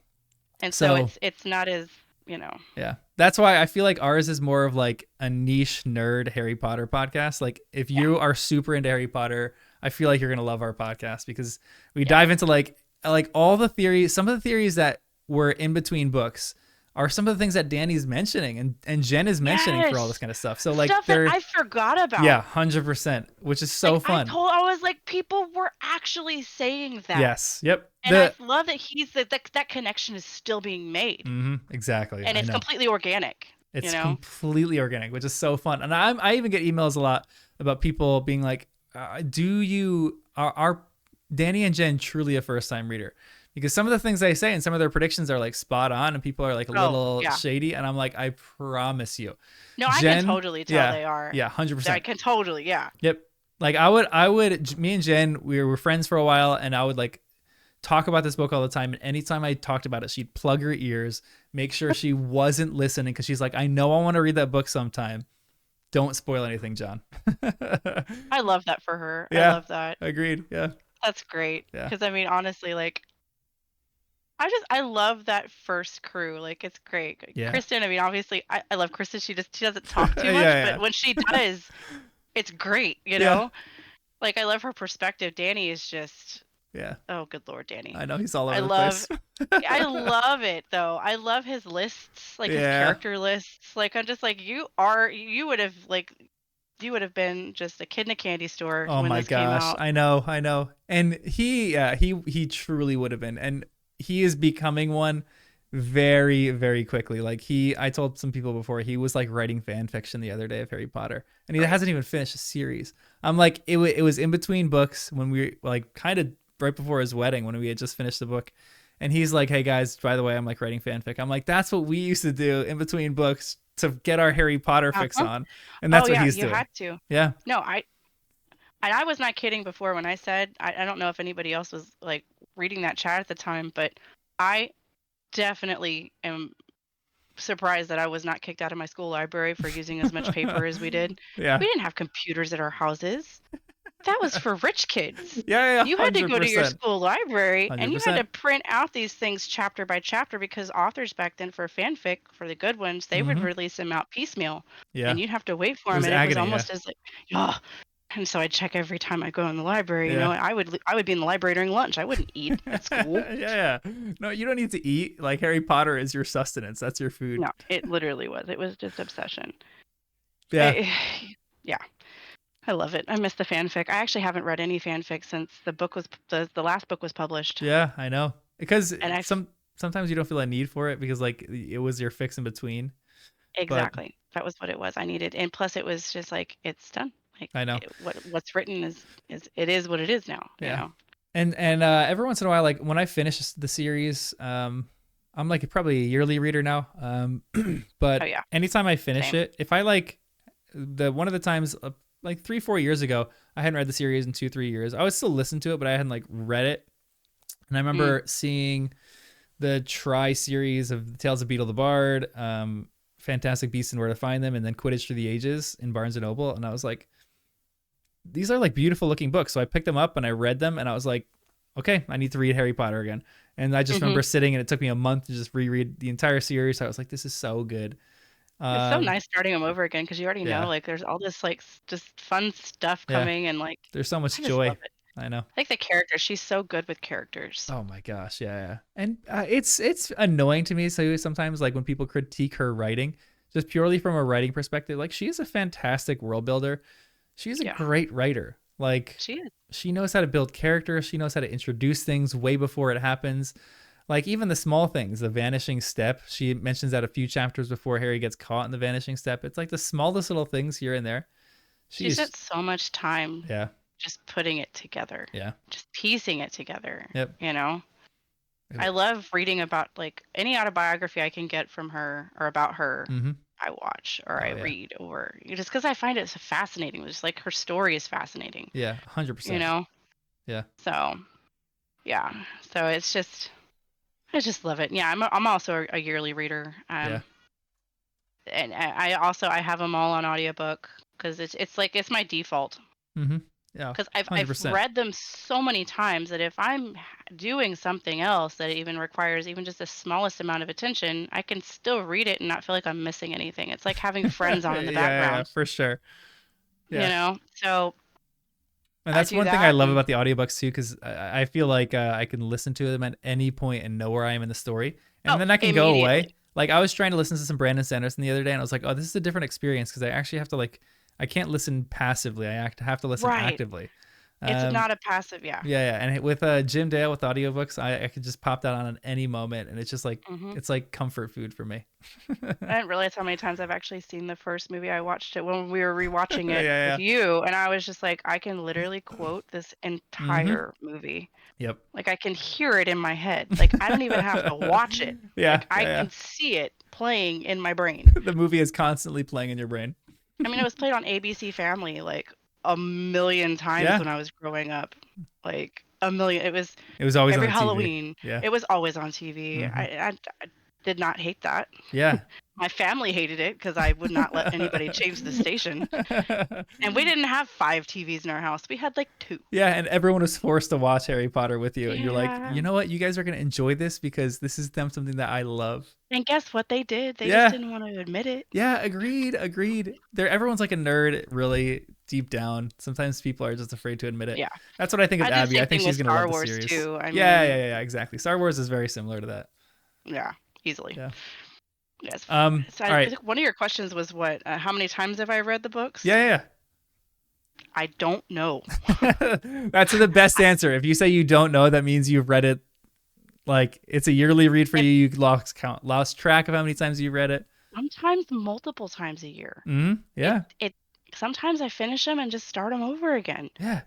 And so So it's not as, you know. yeah, that's why I feel like ours is more of like a niche nerd Harry Potter podcast. Like if Yeah. you are super into Harry Potter, I feel like you're gonna love our podcast because we Yeah. dive into like all the theories. Some of the theories that were in between books are some of the things that Danny's mentioning and Jen is mentioning for all this Yes. kind of stuff. So like Stuff that they're I forgot yeah, about. 100%, which is so Like fun. I was like, people were actually saying that. Yes, yep. And I love that that connection is still being made. Exactly. And I it's know. completely organic, you It's know? completely organic, which is so fun. And I even get emails a lot about people being like, "Do you are Danny and Jen truly a first time reader?" Because some of the things they say and some of their predictions are like spot on, and people are like a Oh, little yeah. shady. And I'm like, I promise you, No, I can Jen, totally tell yeah, they are. yeah, I 100%, can totally, yeah. yep. Like me and Jen, we were friends for a while, and I would like talk about this book all the time. And anytime I talked about it, she'd plug her ears, make sure she wasn't listening because she's like, I know I want to read that book sometime. Don't spoil anything, John. I love that for her. I Yeah, love that. agreed. Yeah, That's great. yeah, Because I mean, honestly, like I love that first crew. Like it's great. Like, yeah, Kristen, I mean, obviously I love Kristen. She doesn't talk yeah, too much, but yeah, when she does, it's great, you yeah, know? Like I love her perspective. Danny is just, yeah. oh good Lord, Danny. I know he's all over I the love place. I love it though. I love his lists, like his Yeah. character lists. Like I'm just like you would have been just a kid in a candy store Oh when my this came gosh, out. I know, I know. And he truly would have been, and he is becoming one very, very quickly. Like I told some people before, he was like writing fan fiction the other day of Harry Potter, and he Right. hasn't even finished a series. I'm like, it was in between books when we like kind of right before his wedding when we had just finished the book, and he's like, hey guys, by the way, I'm like writing fanfic. I'm like, that's what we used to do in between books to get our Harry Potter fix Uh-huh. on, and Oh that's what yeah, he's you doing. had to. Yeah, No, I was not kidding before when I said I don't know if anybody else was like reading that chat at the time, but I definitely am surprised that I was not kicked out of my school library for using as much paper as we did. yeah. We didn't have computers at our houses. That was for rich kids. Yeah, yeah, You had to hundred go to your percent, school library and hundred you had to percent. print out these things chapter by chapter because authors back then for fanfic, for the good ones, they would Mm-hmm. release them out piecemeal Yeah, and you'd have to wait for it them. was And it was agony. Yeah, almost as like, oh, and so I'd check every time I go in the library. You yeah, know, I would be in the library during lunch. I wouldn't eat at school. yeah, yeah. No, you don't need to eat. Like Harry Potter is your sustenance. That's your food. No, it literally was. It was just obsession. Yeah, I, yeah, I love it. I miss the fanfic. I actually haven't read any fanfic since the last book was published. yeah, I know. Because And sometimes you don't feel a need for it because like it was your fix in between. But exactly, that was what it was. I needed, and plus it was just like it's done. Like I know. what's written is it is what it is now. You Yeah, know. and every once in a while, like when I finish the series, I'm like probably a yearly reader now. Oh But yeah, anytime I finish same. it, if I like the one of the times like 3-4 years ago, I hadn't read the series in 2-3 years. I would still listen to it, but I hadn't like read it. And I Mm. remember seeing the Try series of Tales of Beetle the Bard, Fantastic Beasts and Where to Find Them, and then Quidditch Through the Ages in Barnes and Noble, and I was like, these are like beautiful looking books. So I picked them up and I read them, and I was like, okay, I need to read Harry Potter again. And I just Hmm. remember sitting, and it took me a month to just reread the entire series. I was like, this is so good. It's so Um, nice starting them over again because you already know yeah, like there's all this like just fun stuff yeah. coming and like There's so much I just love joy. it. I know. I like the character. She's so good with characters. Oh my gosh, yeah, yeah. And it's annoying to me so sometimes like when people critique her writing, just purely from a writing perspective. Like she is a fantastic world builder. She's a Yeah, great writer. Like she is. she knows how to build characters. She knows how to introduce things way before it happens. Like even the small things, the vanishing step. She mentions that a few chapters before Harry gets caught in the vanishing step. It's like the smallest little things here and there. She She's spent so much time yeah, just putting it together, yeah, just piecing it together, yep. you know? I love reading about like any autobiography I can get from her or about her, Mm-hmm. I watch or I Oh yeah, read or just because I find it so fascinating. Just like her story is fascinating, yeah, you 100%. know? Yeah. So, yeah. So it's just, I just love it. Yeah, I'm also a yearly reader. Yeah. And I have them all on audiobook because it's like it's my default. Mm-hmm. Yeah. Because I've 100%. read them so many times that if I'm doing something else that even requires even just the smallest amount of attention, I can still read it and not feel like I'm missing anything. It's like having Friends on in the Yeah, background, for sure. you Yeah. know? So And I that's do one thing I that love and about the audiobooks too, because I feel like I can listen to them at any point and know where I am in the story. And oh, then I can go away. immediately. Like I was trying to listen to some Brandon Sanderson the other day and I was like, oh, this is a different experience because I actually have to like, I can't listen passively. Have to listen Right. actively. It's Um, not a passive, yeah. yeah, yeah. And with Jim Dale with audiobooks, I could just pop that on at any moment. And it's just like, Mhm. it's like comfort food for me. I didn't realize how many times I've actually seen the first movie. I watched it when we were rewatching Yeah, it with yeah. you, and I was just like, I can literally quote this Mm-hmm. entire movie. Yep. Like I can hear it in my head. Like I don't even have to watch it. Yeah, Like I yeah, can see it playing in my brain. yeah. The movie is constantly playing in your brain. I mean, it was played on ABC Family like a million times Yeah. when I was growing up. Like a million. It was It was always every on TV. Halloween. Yeah. It was always on TV. Mm-hmm. I did not hate that. Yeah. My family hated it because I would not let anybody change the station. And we didn't have 5 TVs in our house. We had like 2. Yeah, and everyone was forced to watch Harry Potter with you, and you're like, Yeah. you know what? You guys are gonna enjoy this because this is them something that I love. And guess what they did? They just Yeah, didn't want to admit it. yeah, agreed, agreed. There, everyone's like a nerd, really deep down. Sometimes people are just afraid to admit it. Yeah. That's what I think of I did the Abby. I same think thing with she's gonna love Star the Wars series. too. I Yeah, yeah, mean, yeah, yeah, exactly. Star Wars is very similar to that. yeah, easily. Yeah. Yes. So All I right. think one of your questions was what? How many times have I read the books? Yeah, I don't know. yeah. That's the best answer. If you say you don't know, that means you've read it. Like it's a yearly read for It, you. You lost track of how many times you read it. sometimes multiple times a year. Mm-hmm. It Yeah. it sometimes I finish them and just start them over again. Yeah.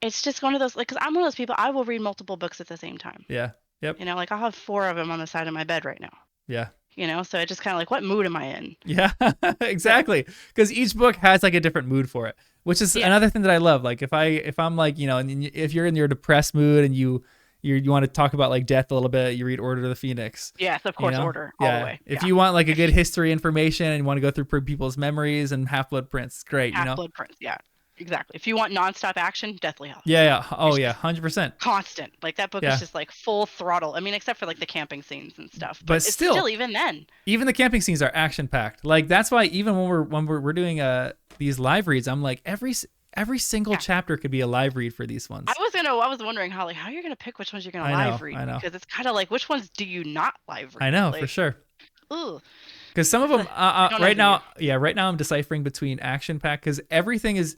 It's just one of those like because I'm one of those people I will read multiple books at the same time. Yeah. Yep. You know, like I'll have 4 of them on the side of my bed right now. Yeah. You know, so it just kind of like what mood am I in? Yeah. So Exactly. Because each book has like a different mood for it, which is yeah, another thing that I love. Like if I'm like and if you're in your depressed mood and you want to talk about like death a little bit, you read Order of the Phoenix. yes, of You course, know. order all the Yeah. way. If Yeah, you want like a good history information and you want to go through people's memories and Half Blood Prince, great. You Half know. Blood Prince. Yeah, exactly. If you want nonstop action, Deathly Hallows. Yeah. Yeah. Oh It's yeah. just 100%. constant. Like that book is Yeah. just like full throttle. I mean, except for like the camping scenes and stuff, but But it's still, still even then. even the camping scenes are action packed. Like that's why even when we're doing these live reads, I'm like every single Yeah. chapter could be a live read for these ones. I was wondering how you're gonna pick which ones you're gonna I know, live read I know, because it's kind of like which ones do you not live I read? know for Like, sure. ooh, Because some of them I don't right envy you. now, yeah, right now I'm deciphering between action packed because everything is.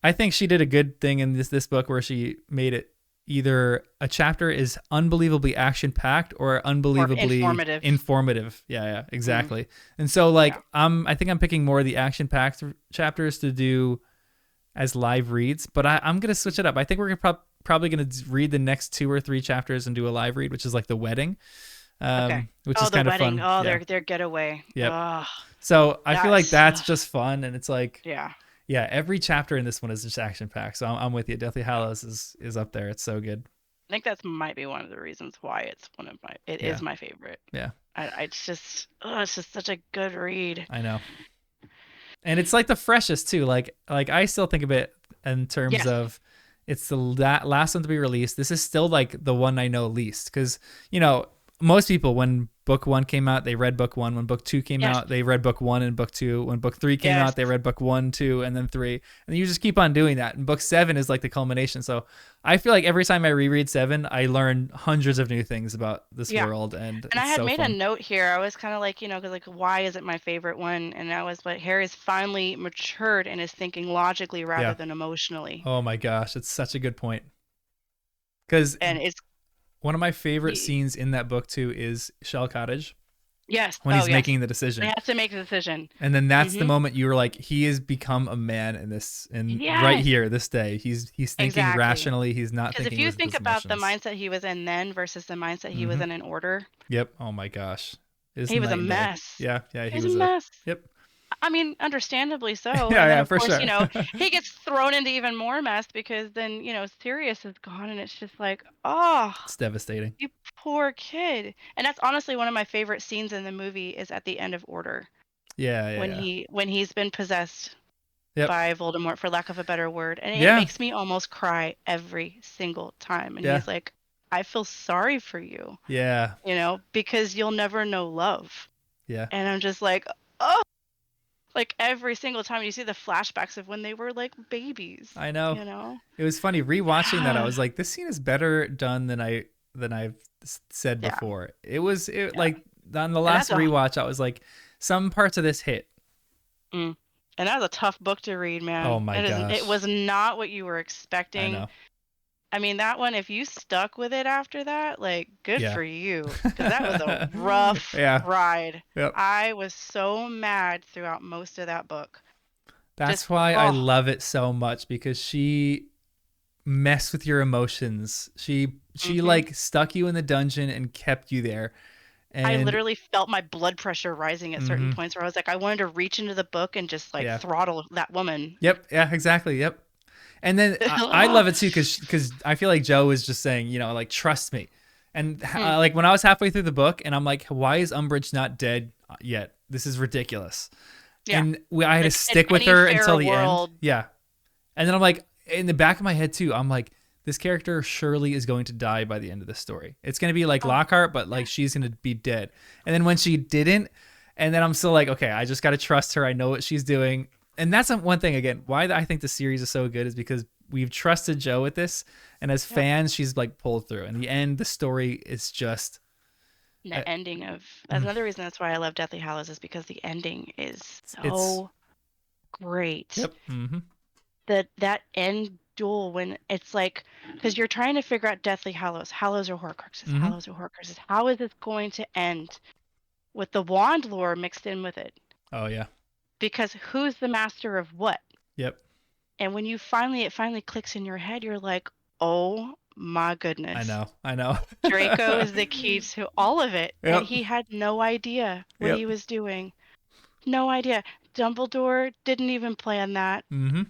I think she did a good thing in this book where she made it either a chapter is unbelievably action packed or Or unbelievably informative. informative. Yeah, yeah, Mhm. exactly. And so like Yeah. I think I'm picking more of the action packed chapters to do as live reads, but I'm gonna switch it up. I think we're probably gonna read the next 2 or 3 chapters and do a live read, which is like the wedding, Okay. which Oh, is the kind of wedding. fun. Oh, Yeah, their getaway. yep. Oh, So I feel like that's that's just fun, and it's like yeah. yeah, every chapter in this one is just action packed. So I'm with you. Deathly Hallows is up there. It's so good. I think that might be one of the reasons why it Yeah, is my favorite. yeah, It's just such a good read. I know. And it's like the freshest too. Like I still think of it in terms Yes. of it's the last one to be released. This is still like the one I know least because most people when book 1 came out they read book 1. When book 2 came Yes. out they read book 1 and book 2. When book 3 came Yes. out they read book 1, 2, and then 3, and you just keep on doing that. And book 7 is like the culmination. So I feel like every time I reread 7 I learn hundreds of new things about this Yeah. world, and And I it's had so made a fun. note here. I was kind of like, because like, why is it my favorite one? And that was, but Harry's finally matured and is thinking logically rather Yeah. than emotionally. Oh my gosh, it's such a good point. Because And it's, one of my favorite he, scenes in that book too is Shell Cottage yes. when Oh, he's yes. making the He decision. has to make a decision. And then that's the Hmm. moment you were like, he has become a man in this, and right Yes. here, this day, he's thinking Exactly. rationally. He's not Because if thinking you with think his about the emotions. mindset he was in then versus the mindset he was Mm-hmm. in order, Yep. Oh my gosh, it's he was a night and day. mess. Yeah. Yeah. He He was a was a. mess. Yep. I mean, understandably so. Yeah, And then, yeah, of for course, sure. he gets thrown into even more mess because then, Sirius is gone, and it's just like, oh, It's devastating. you poor kid. And that's honestly one of my favorite scenes in the movie is at the end of Order Yeah, yeah, when yeah. he's been possessed Yep. by Voldemort, for lack of a better word, and it Yeah, makes me almost cry every single time. And yeah, he's like, I feel sorry for you, yeah, because you'll never know love. yeah. And I'm just like, oh, like every single time you see the flashbacks of when they were like babies, I know. you know? It was funny rewatching that. I was like, this scene is better done than I've said Yeah, before. It yeah. like on the And that's last rewatch, I was like, some parts of this hit. mm, and that's a tough book to read, Oh man. my It gosh, was not what you were I expecting. know. I mean, that one, if you stuck with it after that, like, good Yeah, for you, because that was a rough yeah, ride. yep. I was so mad throughout most of that book. Just, That's why I oh, love it so much because she messed with your emotions. She hmm. like stuck you in the dungeon and kept you there. I And literally felt my blood pressure rising at certain mm-hmm, points where I was like, I wanted to reach into the book and just like yeah, throttle that woman. yep, yeah, exactly, yep. And then I love it too because I feel like Joe is just saying, like trust me. And Mm, like when I was halfway through the book and I'm like, why is Umbridge not dead yet? This is ridiculous. yeah. And I had to Like in stick with any her until fair the end. world, Yeah. And then I'm like, in the back of my head too, I'm like, this character surely is going to die by the end of this story. It's going to be like oh, Lockhart, but yeah, like she's going to be dead. And then when she didn't, and then I'm still like, okay, I just got to trust her. I know what she's doing. And that's one thing again, why I think the series is so good is because we've trusted Joe with this. And as yep. fans, she's like pulled through. In the end, the story is just, And uh, the ending of that's another reason that's why I love Deathly Hallows is because the ending is it's so great. yep. Mm-hmm. That end duel when it's like because you're trying to figure out Deathly Hallows, Hallows or Horcruxes, Mm-hmm. Hallows or Horcruxes. How is this going to end with the wand lore mixed in with it? Oh, yeah. Because who's the master of what? Yep. And when it finally clicks in your head, you're like, oh my I goodness. know. I know. Draco is the key to all of it, and Yep. he had no idea what he Yep. was doing. No idea. Dumbledore didn't even plan that. Mm-hmm.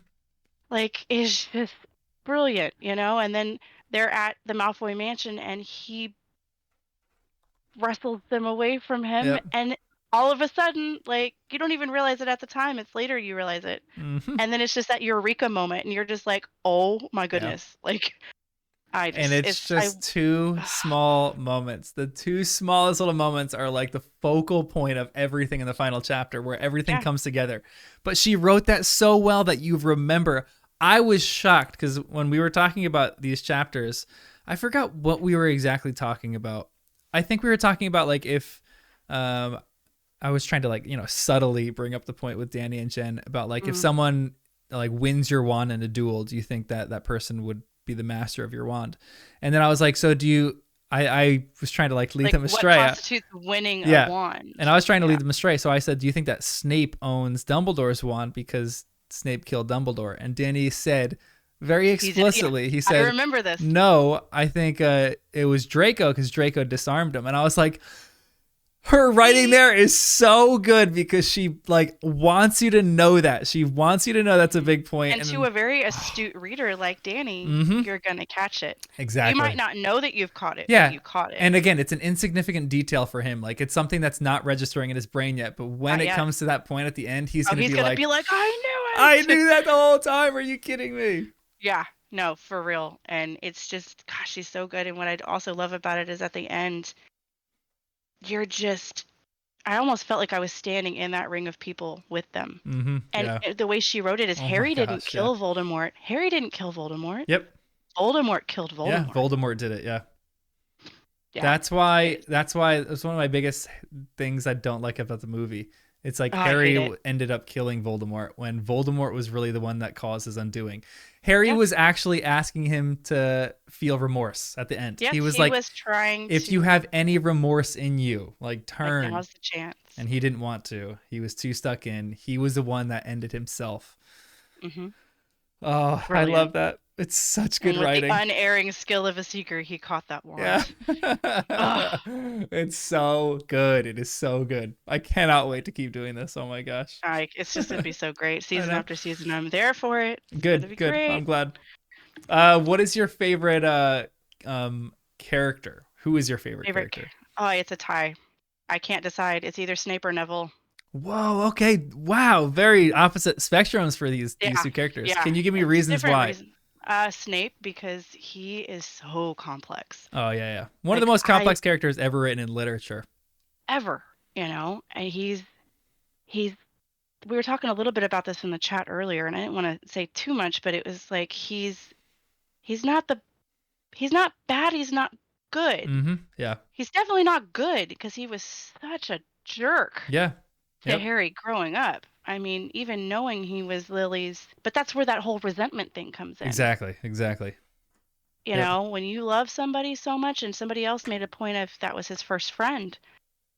Like, it's just brilliant, And then they're at the Malfoy mansion, and he wrestles them away from him, Yep. and all of a sudden, like, you don't even realize it at the time. It's later you realize it. Mm-hmm. And then it's just that eureka moment, and you're just like, oh my Yeah. goodness. Like, And it's just two small moments. The two smallest little moments are like the focal point of everything in the final chapter where everything yeah, comes together. But she wrote that so well that you remember. I was shocked because when we were talking about these chapters, I forgot what we were exactly talking about. I think we were talking about like if I was trying to like, subtly bring up the point with Danny and Jen about like if mm, someone like wins your wand in a duel, do you think that that person would be the master of your wand? And then I was like, so do you I was trying to like lead like them what astray. constitutes winning a Yeah. wand? And I was trying to Yeah. lead them astray. So I said, do you think that Snape owns Dumbledore's wand because Snape killed Dumbledore? And Danny said very Yeah, explicitly, he I said, remember this. no, I think it was Draco because Draco disarmed him. And I was like, her writing See? there is so good because she like wants you to know that. She wants you to know that's a big point. And And to then, a very astute reader like Danny, mm-hmm, you're gonna catch it. You might exactly. not know that you've caught it, but Yeah. you caught it. And again, it's an insignificant detail for him. Like it's something that's not registering in his brain yet. But when it Yes. comes to that point at the end, he's Oh, going to he's be gonna be like, like, I I knew it. knew that the whole time. Are you kidding me? Yeah, no, for real. And it's just, gosh, she's so good. And what I also love about it is at the end, you're just, I almost felt like I was standing in that ring of people with them. Mm-hmm. And Yeah. the way she wrote it is Oh my Harry didn't gosh. Yeah. kill Voldemort. Harry didn't kill Voldemort. Yep. Voldemort killed Yeah. Voldemort. Voldemort did it. Yeah. Yeah. That's why. It, That's why it's one of my biggest things I don't like about the movie. It's like oh, I hate Harry it. ended up killing Voldemort when Voldemort was really the one that caused his undoing. Harry Yeah. was actually asking him to feel remorse at the end. Yes, He was he like, was trying if you to, have any remorse in you, like like, turn. now's the chance. And he didn't want to. He was too stuck in. He was the one that ended himself. Hmm. Oh, I Brilliant. love that. It's such good And with the writing. unerring skill of a seeker, he caught that Yeah. wand. Ugh. It's so good. It is so good. I cannot wait to keep doing this. Oh my gosh. It's just gonna be so great. I Season know. after season, I'm there for it. It's gonna Good, be good. great. I'm glad. What is your favorite character? Who is your favorite Favorite. character? Oh, it's a tie. I can't decide. It's either Snape or Neville. Whoa, okay. Wow, very opposite spectrums for these Yeah, two characters. yeah. Can you give me It's reasons different why? reason. Snape because he is so complex. Oh yeah, yeah. One of the Like most I complex characters ever written in literature. ever, and he's. We were talking a little bit about this in the chat earlier, and I didn't want to say too much, but it was like he's not the he's not bad. He's not good. Mm-hmm. Yeah. He's definitely not good because he was such a jerk Yeah. to Yep. Harry growing up. I mean, even knowing he was Lily's, but that's where that whole resentment thing comes in. Exactly. Exactly. You Yep. know, when you love somebody so much and somebody else made a point of that was his first friend,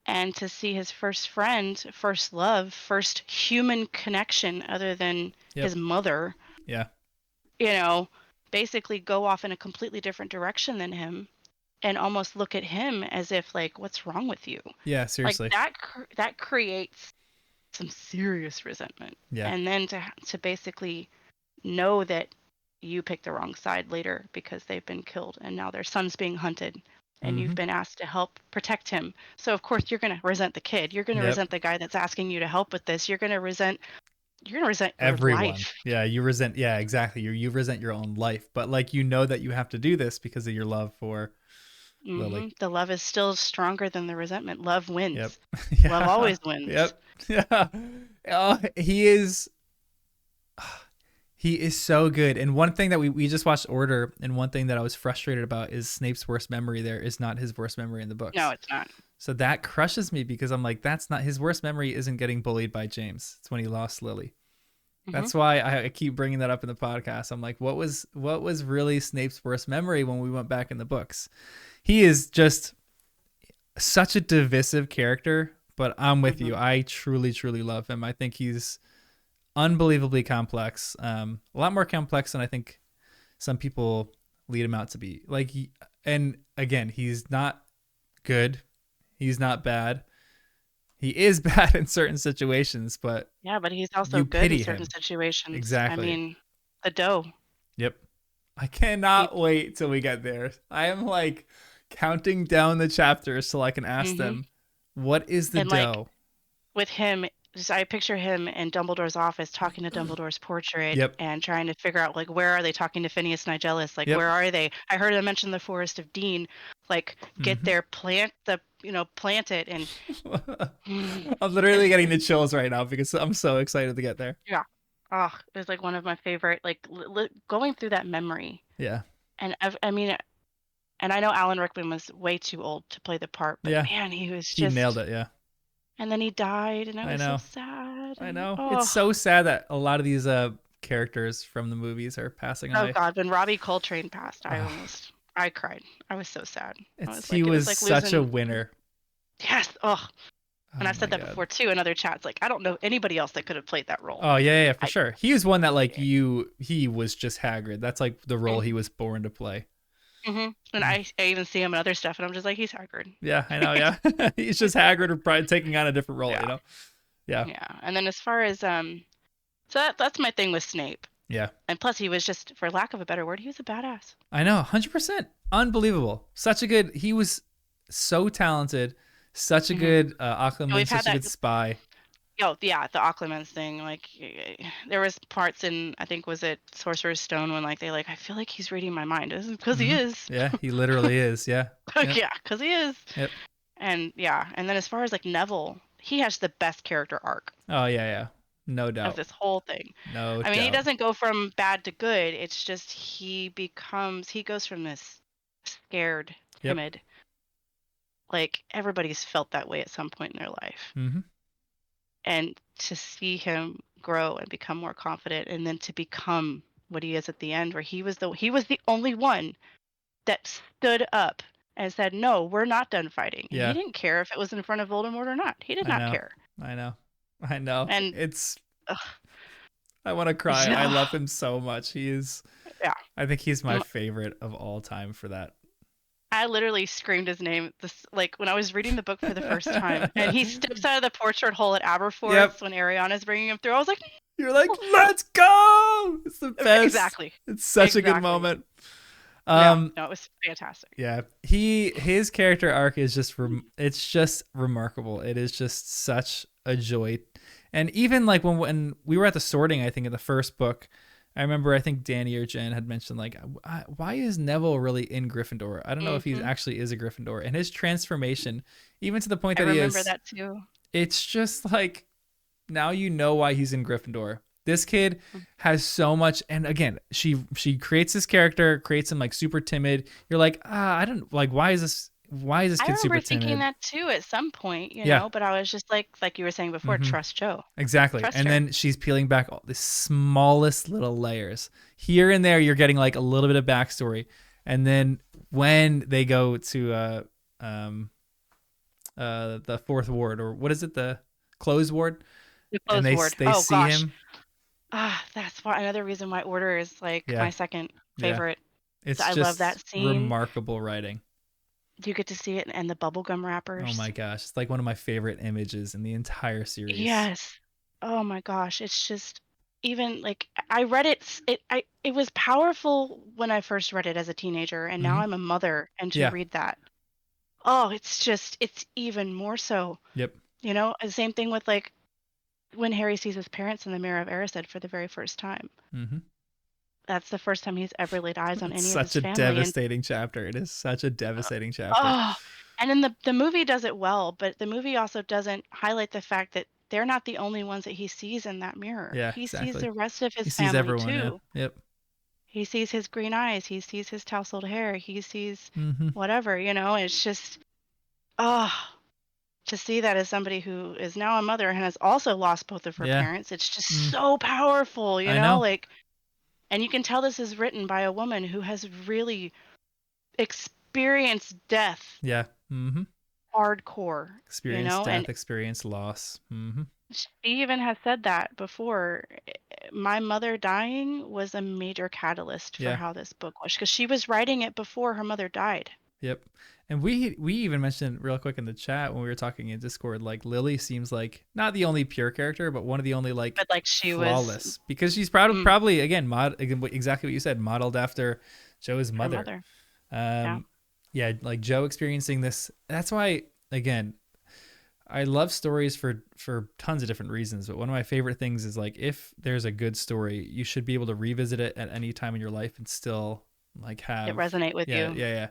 and to see his first friend, first love, first human connection other than Yep. his mother, Yeah. you know, basically go off in a completely different direction than him and almost look at him as if like, what's wrong with you? Yeah. Like Seriously. that creates some serious resentment. Yeah. And then to basically know that you picked the wrong side later because they've been killed and now their son's being hunted and Mm-hmm. you've been asked to help protect him. So of course you're going to resent the kid. You're going to Yep. resent the guy that's asking you to help with this. You're going to resent your Everyone. life. Yeah. You resent. Yeah. Exactly. You resent your own life, but like you know that you have to do this because of your love for Lily. The love is still stronger than the resentment. Love Yep. wins. Love Yeah. always wins. Yep. Yeah. Oh, he is so good. And one thing that we just watched Order, and one thing that I was frustrated about is Snape's worst memory there is not his worst memory in the No, books. it's not. So that crushes me because I'm like, that's not his worst memory. Isn't getting bullied by James. It's when he lost Lily. Hmm. That's why I keep bringing that up in the podcast. I'm like, what was really Snape's worst memory when we went back in the books? He is just such a divisive character, but I'm with Hmm. you. I truly, truly love him. I think he's unbelievably complex. A lot more complex than I think some people lead him out to be. And again, he's not good. He's not bad. He is bad in certain situations, but Yeah, but he's also you good in pity certain him. situations. I Exactly. mean, the dough. Yep. I He. cannot wait till we get there. I am like counting down the chapters so I can ask Hmm. them, what is the And like dough? with him, just I picture him in Dumbledore's office talking to Dumbledore's portrait Yep. and trying to figure out like where are they talking to Phineas Nigellus? Like Yep. where are they? I heard them mention the Forest of Dean. Like get Hmm. there, plant it, and I'm literally it's getting the chills right now because I'm so excited to get there. yeah. Oh, it's like one of my favorite. Like going through that memory, Yeah. and I mean, and I know Alan Rickman was way too old to play the part, but Yeah. man, he was He nailed just. it. Yeah. And then he died, and I I was so know. sad. I And know. It's oh, so sad that a lot of these characters from the movies are passing oh away. God, when Robbie Coltrane passed, Oh, I cried. I was so sad. he It was was like such a losing. winner. Yes. Oh, and Oh I've said my that god. before too in other chats. Like I don't know anybody else that could have played that role. Oh yeah, yeah, yeah, for I. sure. He was one that like he was just Hagrid. That's like the role Mm-hmm. he was born to play. And I even see him in other stuff, and I'm just like, he's Hagrid. Yeah, I know. Yeah, he's just Hagrid, probably taking on a different role. Yeah. Yeah, Yeah. And then as far as so that's my thing with Snape. yeah. And plus, he was just, for lack of a better word, he was a badass. I know, 100%, unbelievable. Such a good. He was so talented. Such a Hmm. good And Aquaman. we've had Such a that. good spy. Oh yeah, the Occlumens thing. Like there was parts in I think was it Sorcerer's Stone when like they like I feel like he's reading my mind. This is because he Hmm. is. Yeah, he literally is. Yeah. Yep. Yeah, because he is. Yep. And yeah, and then as far as like Neville, he has the best character arc Oh yeah, yeah. No of doubt. this whole thing. No I mean, he doubt. doesn't go from bad to good. It's just he goes from this scared, Yep. timid, like everybody's felt that way at some point in their life. Hmm. And to see him grow and become more confident and then to become what he is at the end where he was the only one that stood up and said, "No, we're not done fighting." And he Yeah, didn't care if it was in front of Voldemort or not. He did I not know. care. I know. I know. And It's ugh, I want to cry. I Yeah. love him so much. Yeah. I think he's my Mm, favorite of all time for that. I literally screamed his name this like when I was reading the book for the first time, and he steps out of the portrait hole at Yep. Aberforth when Ariana's bringing him through. I was like, You're like, "No." let's go. It's the best. Exactly, It's such a good exactly. moment. Yeah, Um, no, it was fantastic. yeah, his character arc is just it's just remarkable. It is just such a joy. And even like when we were at the sorting, I think in the first book, I remember I think Danny or Jen had mentioned like, why is Neville really in Gryffindor? I don't know if he Hmm. actually is a Gryffindor, and his transformation, even to the point I that he remember is, that too. it's just like now you know why he's in Gryffindor. This kid has so much, and again, she creates this character, creates him like super timid. You're like, I don't like why is this I kid super remember thinking timid? that too at some point, Yeah, but I was just like you were saying before, mm-hmm. trust Joe. Exactly. Trust And her. then she's peeling back all the smallest little layers. Here and there, you're getting like a little bit of backstory, and then when they go to um the fourth ward, or what is it, the closed ward, The and closed word. they Oh see gosh. him. Ah, that's why another reason why Order is like Yeah, my second yeah. favorite. It's I love just that scene. remarkable writing. You get to see it and the bubblegum Oh wrappers. my gosh, it's like one of my favorite images in the entire series. Yes. Oh my gosh, it's just even like I read it it was powerful when I first read it as a teenager, and now Mm-hmm. I'm a mother and to Yeah. read that. Oh, it's even more so. Yep. And the same thing with like when Harry sees his parents in the Mirror of Erised for the very first time. Mm-hmm. That's the first time he's ever laid eyes on It's any of his such a family, and devastating chapter. It is such a devastating chapter. oh, and then the movie does it well, but the movie also doesn't highlight the fact that they're not the only ones that he sees in that mirror. Yeah, He sees exactly. the rest of He his sees family everyone. Yeah. too. Yep. He sees his green eyes, he sees his tousled hair, he sees Mm-hmm. whatever, it's just oh, to see that as somebody who is now a mother and has also lost both of her Yeah. parents, it's just Mm. so powerful, I know. like, and you can tell this is written by a woman who has really experienced death Yeah. Mm-hmm. hardcore, Experience and death, experience loss. Mm-hmm. she even has said that before. My mother dying was a major catalyst for Yeah. how this book was because she was writing it before her mother died. Yep. And we even mentioned real quick in the chat when we were talking in Discord, like Lily seems like not the only pure character, but one of the only like But like she was flawless, because she's proud of mm, probably again exactly what you said, modeled after Joe's her mother. mother. Yeah. Um, yeah, like Joe experiencing this. That's why again, I love stories for tons of different reasons, but one of my favorite things is like if there's a good story, you should be able to revisit it at any time in your life and still like It have resonate with yeah, you. yeah, yeah.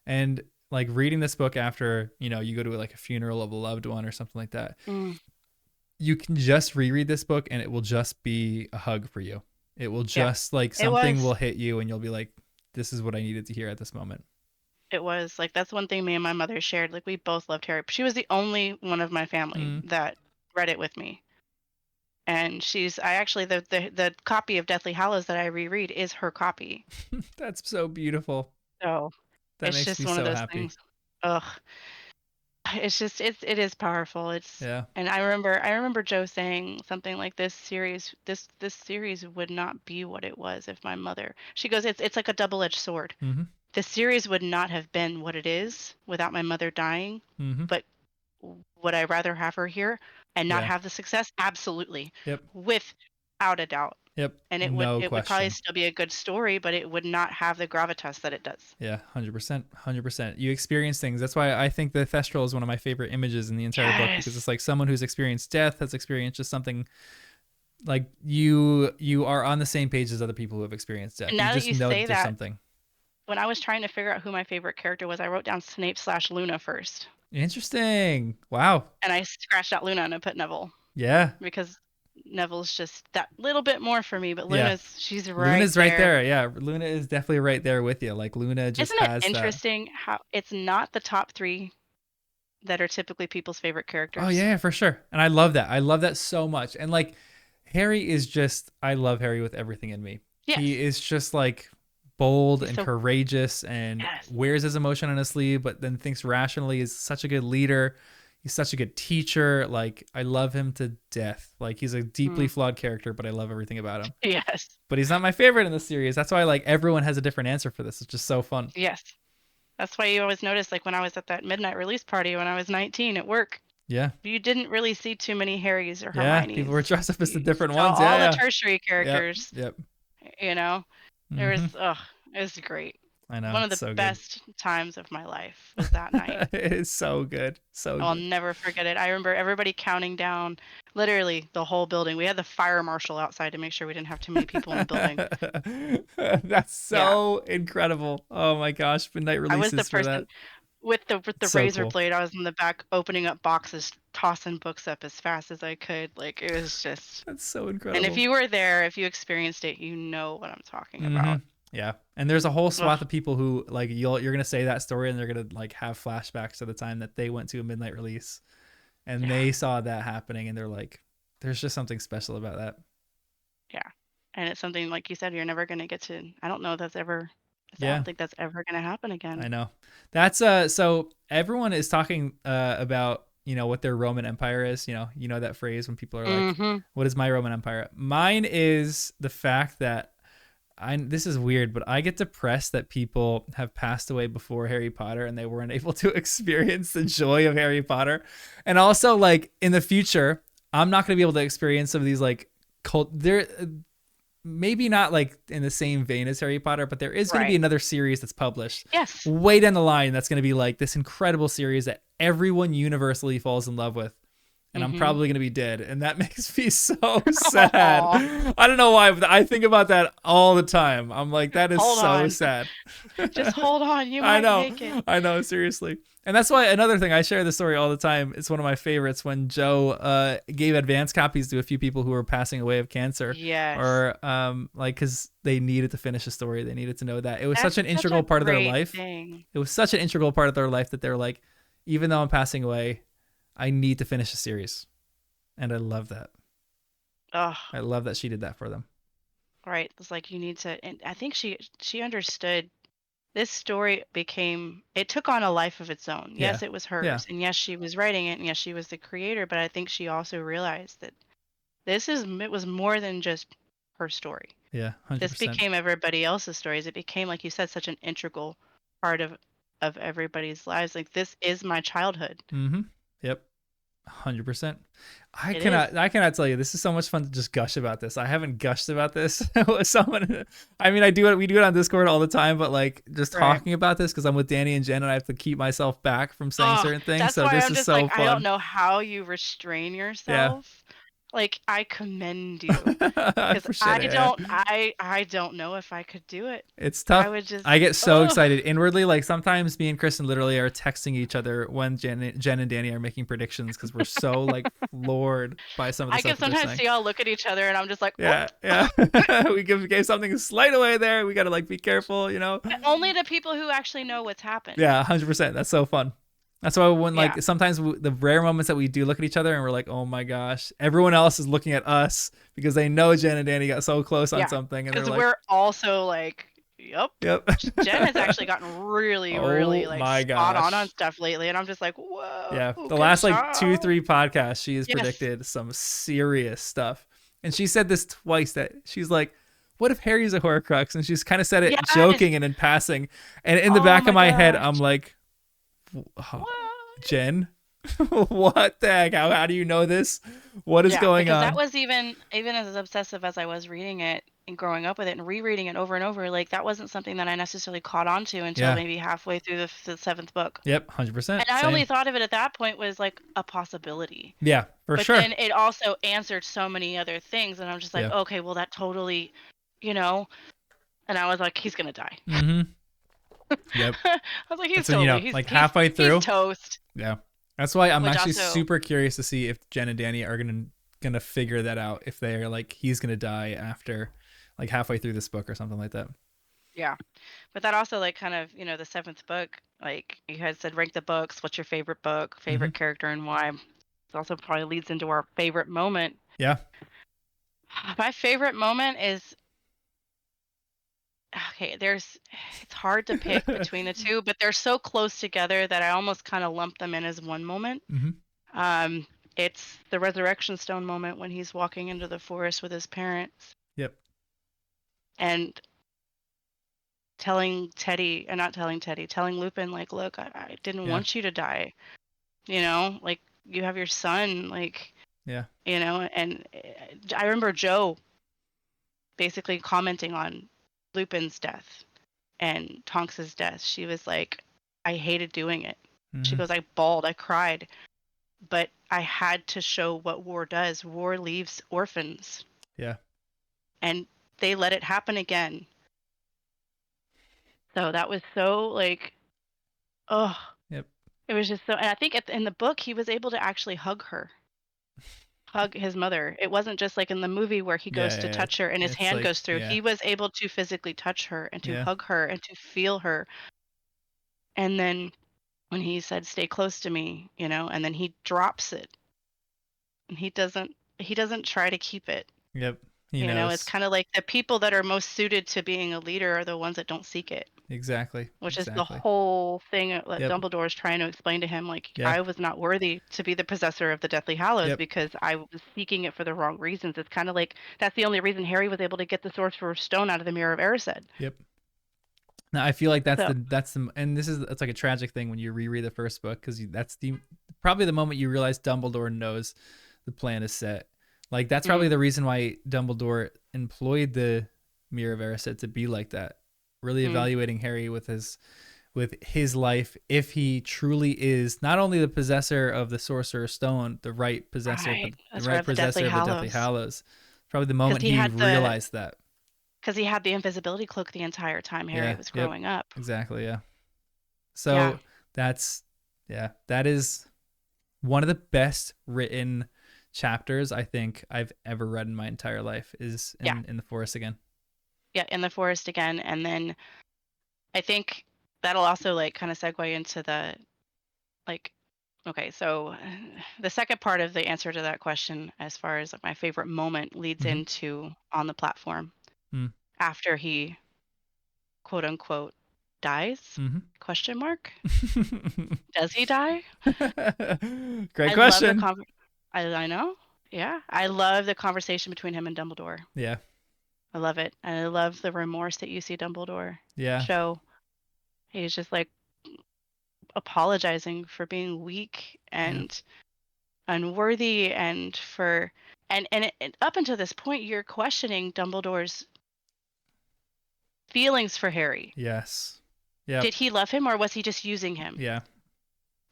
And like reading this book after, you go to like a funeral of a loved one or something like that, Mm, you can just reread this book and it will just be a hug for you. It will yeah. just like It something was. will hit you and you'll be like, this is what I needed to hear at this moment. It was like that's one thing me and my mother shared. Like we both loved Harry. She was the only one of my family Mm, that read it with me. And I actually the copy of Deathly Hallows that I reread is her copy. that's so beautiful. So That it's makes just me one of so those happy. things. Ugh. It is powerful. Yeah. And I remember Joe saying something like this series would not be what it was if my mother. She goes, it's like a double-edged sword. Mm-hmm. The series would not have been what it is without my mother dying, Mm-hmm. but would I rather have her here and not Yeah. have the success? Absolutely. Yep. Without a doubt. Yep. And it would No it would probably question. still be a good story, but it would not have the gravitas that it does. Yeah, 100%. 100%. You experience things. That's why I think the Thestral is one of my favorite images in the entire book, because it's Yes. like someone who's experienced death has experienced just something like you are on the same page as other people who have experienced death. And You now that just you know that say there's that, something. when I was trying to figure out who my favorite character was, I wrote down Snape/Luna first. Interesting. Wow. And I scratched out Luna and I put Neville Yeah. because Neville's just that little bit more for me, but Yeah. she's right Luna's right there. there. Yeah, Luna is definitely right there with you. Like Luna just Isn't it has that. interesting how it's not the top 3 that are typically people's favorite Oh characters? yeah, for sure. And I love that. I love that so much. And like Harry is just I love Harry with everything in me. He Yes. is just like bold He's and so courageous and yes. wears his emotion on his sleeve, but then thinks rationally, is such a good leader. He's such a good teacher. Like, I love him to death. Like, he's a deeply Mm. flawed character, but I love everything about him. Yes. But he's not my favorite in the series. That's why, like, everyone has a different answer for this. It's just so fun. Yes. That's why you always notice, like when I was at that midnight release party when I was 19 at work, Yeah. you didn't really see too many Harrys or Yeah. People were Hermiones. dressed up as the You different saw ones. all the Yeah. tertiary Yeah. Yep. characters. Yep. You know, there was Mm-hmm. it was great. I know. One of It's the so good. best times of my life was that night. It is so good. So I'll good. never forget it. I remember everybody counting down, literally the whole building. We had the fire marshal outside to make sure we didn't have too many people in the building. That's Yeah, so incredible. Oh my gosh. Midnight I was the releases for person that. with the So razor cool. blade. I was in the back opening up boxes, tossing books up as fast as I could. Like it was just. That's so And if incredible. you were there, if you experienced it, you know what I'm talking Mm-hmm. about. Yeah. And there's a whole Ugh, swath of people who like you're gonna say that story and they're gonna like have flashbacks to the time that they went to a midnight release and yeah, they saw that happening and they're like, there's just something special about that. yeah. And it's something like you said, you're never gonna get to. I don't know if that's ever. I Yeah. don't think that's ever gonna happen I again. know. That's so everyone is talking about, what their Roman Empire is, you know that phrase when people are like, Mm-hmm. what is my Roman Empire? Mine is the fact that this is weird, but I get depressed that people have passed away before Harry Potter and they weren't able to experience the joy of Harry Potter. And also like in the future, I'm not going to be able to experience some of these like there maybe not like in the same vein as Harry Potter, but there is going to be Right. another series that's published Yes. way down the line that's going to be like this incredible series that everyone universally falls in love with. And I'm Mm-hmm. probably going to be dead. And that makes me so sad. Aw. I don't know why, but I think about that all the time. I'm like, that is Hold so on. sad. Just hold on. You I might know. make it. I know, seriously. And that's why another thing, I share this story all the time. It's one of my favorites when Joe gave advance copies to a few people who were passing away of cancer Yes. or like because they needed to finish a story. They needed to know that. It was such That's an such integral a part of their great life. thing. It was such an integral part of their life that they're like, even though I'm passing away, I need to finish a series. And I love that. Oh, I love that she did that for them. right. It's like you need to, and I think she understood this story became it took on a life of its own. Yeah. Yes, it was Yeah. hers, and yes, she was writing it, and yes, she was the creator. But I think she also realized that it was more than just her story. Yeah. This 100%. became everybody else's stories. It became, like you said, such an integral part of everybody's lives. Like this is my childhood. Mm-hmm. Yep. 100%. It is. I cannot tell you. This is so much fun to just gush about this. I haven't gushed about this with someone. I mean, I do it. We do it on Discord all the time, but like just Right. talking about this because I'm with Danny and Jen, and I have to keep myself back from saying Oh, certain things. that's So why this I'm is just like, so I don't fun. know how you restrain Yeah, yourself. Like, I commend you I because appreciate it. Yeah. I don't know if I could do it. It's I tough. would just, I get so oh, excited inwardly. Like sometimes me and Kristen literally are texting each other when Jen and Danny are making predictions because we're so like floored by some of the I can stuff that they're sometimes saying. see y'all look at each other and I'm just like, oh, Yeah, yeah. We gave something a slight away there. We gotta like be careful, you know. only the people who actually know what's happened. Yeah, 100%. That's so fun. That's why when Yeah. like sometimes the rare moments that we do look at each other and we're like, oh my gosh, everyone else is looking at us because they know Jen and Danny got so close on Yeah. something, and they're Because like, we're also like, yep. yep. Jen has actually gotten really, really Oh like my spot on gosh. stuff lately. And I'm just like, whoa, Yeah, the good last like job. 2-3 podcasts, she has Yes. predicted some serious stuff, and she said this twice that she's like, "What if Harry's a Horcrux?" And she's kind of said it Yes. joking and in passing, and in the Oh back of my my head, I'm gosh. like, What? Jen, what the heck? How do you know this? What is Yeah, going because that on? was even as obsessive as I was reading it and growing up with it and rereading it over and over, like that wasn't something that I necessarily caught on to until Yeah. maybe halfway through the seventh book. Yep. 100%. And I only Same. thought of it at that point was like a possibility. Yeah. For But sure. then it also answered so many other things, and I'm just like, Yeah. okay, well that totally, you know. And I was like, he's gonna die. Mm-hmm. Yep. I was like, he's That's when you know, totally, he's like he's halfway he's through. toast. Yeah. That's why I'm Which actually also, super curious to see if Jen and Danny are gonna figure that out. If they're like he's gonna die after like halfway through this book or something like that. yeah. But that also like kind of, the seventh book, like you had said, rank the books. What's your favorite book, Mm-hmm. favorite character, and why? It also probably leads into our favorite moment. Yeah. My favorite moment is okay. It's hard to pick between the two, but they're so close together that I almost kind of lump them in as one moment. Mm-hmm. Um, it's the resurrection stone moment when he's walking into the forest with his parents Yep. and telling Teddy, and not telling Teddy, telling Lupin, like, look, I didn't Yeah. want you to die. You know, like, you have your son, like, Yeah. you know, and I remember Joe basically commenting on Lupin's death and Tonks's death. She was like, I hated doing it. She Mm-hmm. goes, I bawled, I cried, but I had to show what war does. War leaves orphans, Yeah. and they let it happen again. So that was so like, oh, Yep. it was just so. And I think in the book, he was able to actually hug his mother. It wasn't just like in the movie where he Yeah. goes Yeah. to Yeah. touch her and his It's hand like, goes through. yeah. He was able to physically touch her and to Yeah. hug her and to feel her. And then when he said, "Stay close to me," you know, and then he drops it, and he doesn't try to keep it. Yep. He You know, it's knows. kind of like the people that are most suited to being a leader are the ones that don't seek it, Exactly. which is the Exactly. whole thing that Yep. Dumbledore is trying to explain to him. Like, Yeah. I was not worthy to be the possessor of the Deathly Hallows Yep. because I was seeking it for the wrong reasons. It's kind of like that's the only reason Harry was able to get the Sorcerer's Stone out of the Mirror of Erised. Yep. Now I feel like So, and this is it's like a tragic thing when you reread the first book because that's the probably the moment you realize Dumbledore knows the plan is set. Like that's mm, probably the reason why Dumbledore employed the Mirror of Erised to be like that, really mm, evaluating Harry with his life if he truly is not only the possessor of the Sorcerer's Stone, the right possessor, but right, the that's right, right of the Deathly possessor of the Deathly Hallows, Hallows. Probably the because moment he he had the realized that. because he had the invisibility cloak the entire time Harry Yeah. was Yep. growing up. Exactly. Yeah. Yeah, So that's yeah, that is one of the best written chapters I think I've ever read in my entire life is yeah, in the forest again. yeah, in the forest again, and then I think that'll also like kind of segue into the like okay, so the second part of the answer to that question as far as like, my favorite moment leads Mm-hmm. into on the platform Mm. after he quote unquote dies? Mm-hmm. Question mark. Does he die? Great I love the question. con I know. Yeah. I love the conversation between him and Dumbledore. Yeah. I love it. And I love the remorse that you see Dumbledore Yeah. show. He's just like apologizing for being weak Yeah. and unworthy and for and up until this point you're questioning Dumbledore's feelings for Harry. Yes. Yep. Did he love him or was he just using him? Yeah. Yep.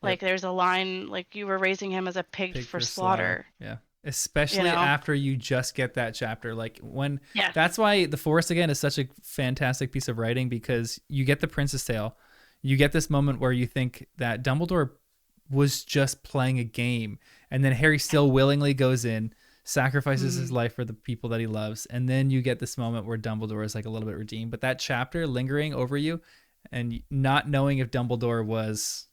Like there's a line like you were raising him as a pig Pig for for slaughter. slaughter, Yeah. you Especially know? after you just get that chapter. Like when Yes. that's why The Forest again is such a fantastic piece of writing because you get the Prince's Tale. You get this moment where you think that Dumbledore was just playing a game and then Harry still willingly goes in, sacrifices his Mhm. life for the people that he loves, and then you get this moment where Dumbledore is like a little bit redeemed. But that chapter lingering over you and not knowing if Dumbledore was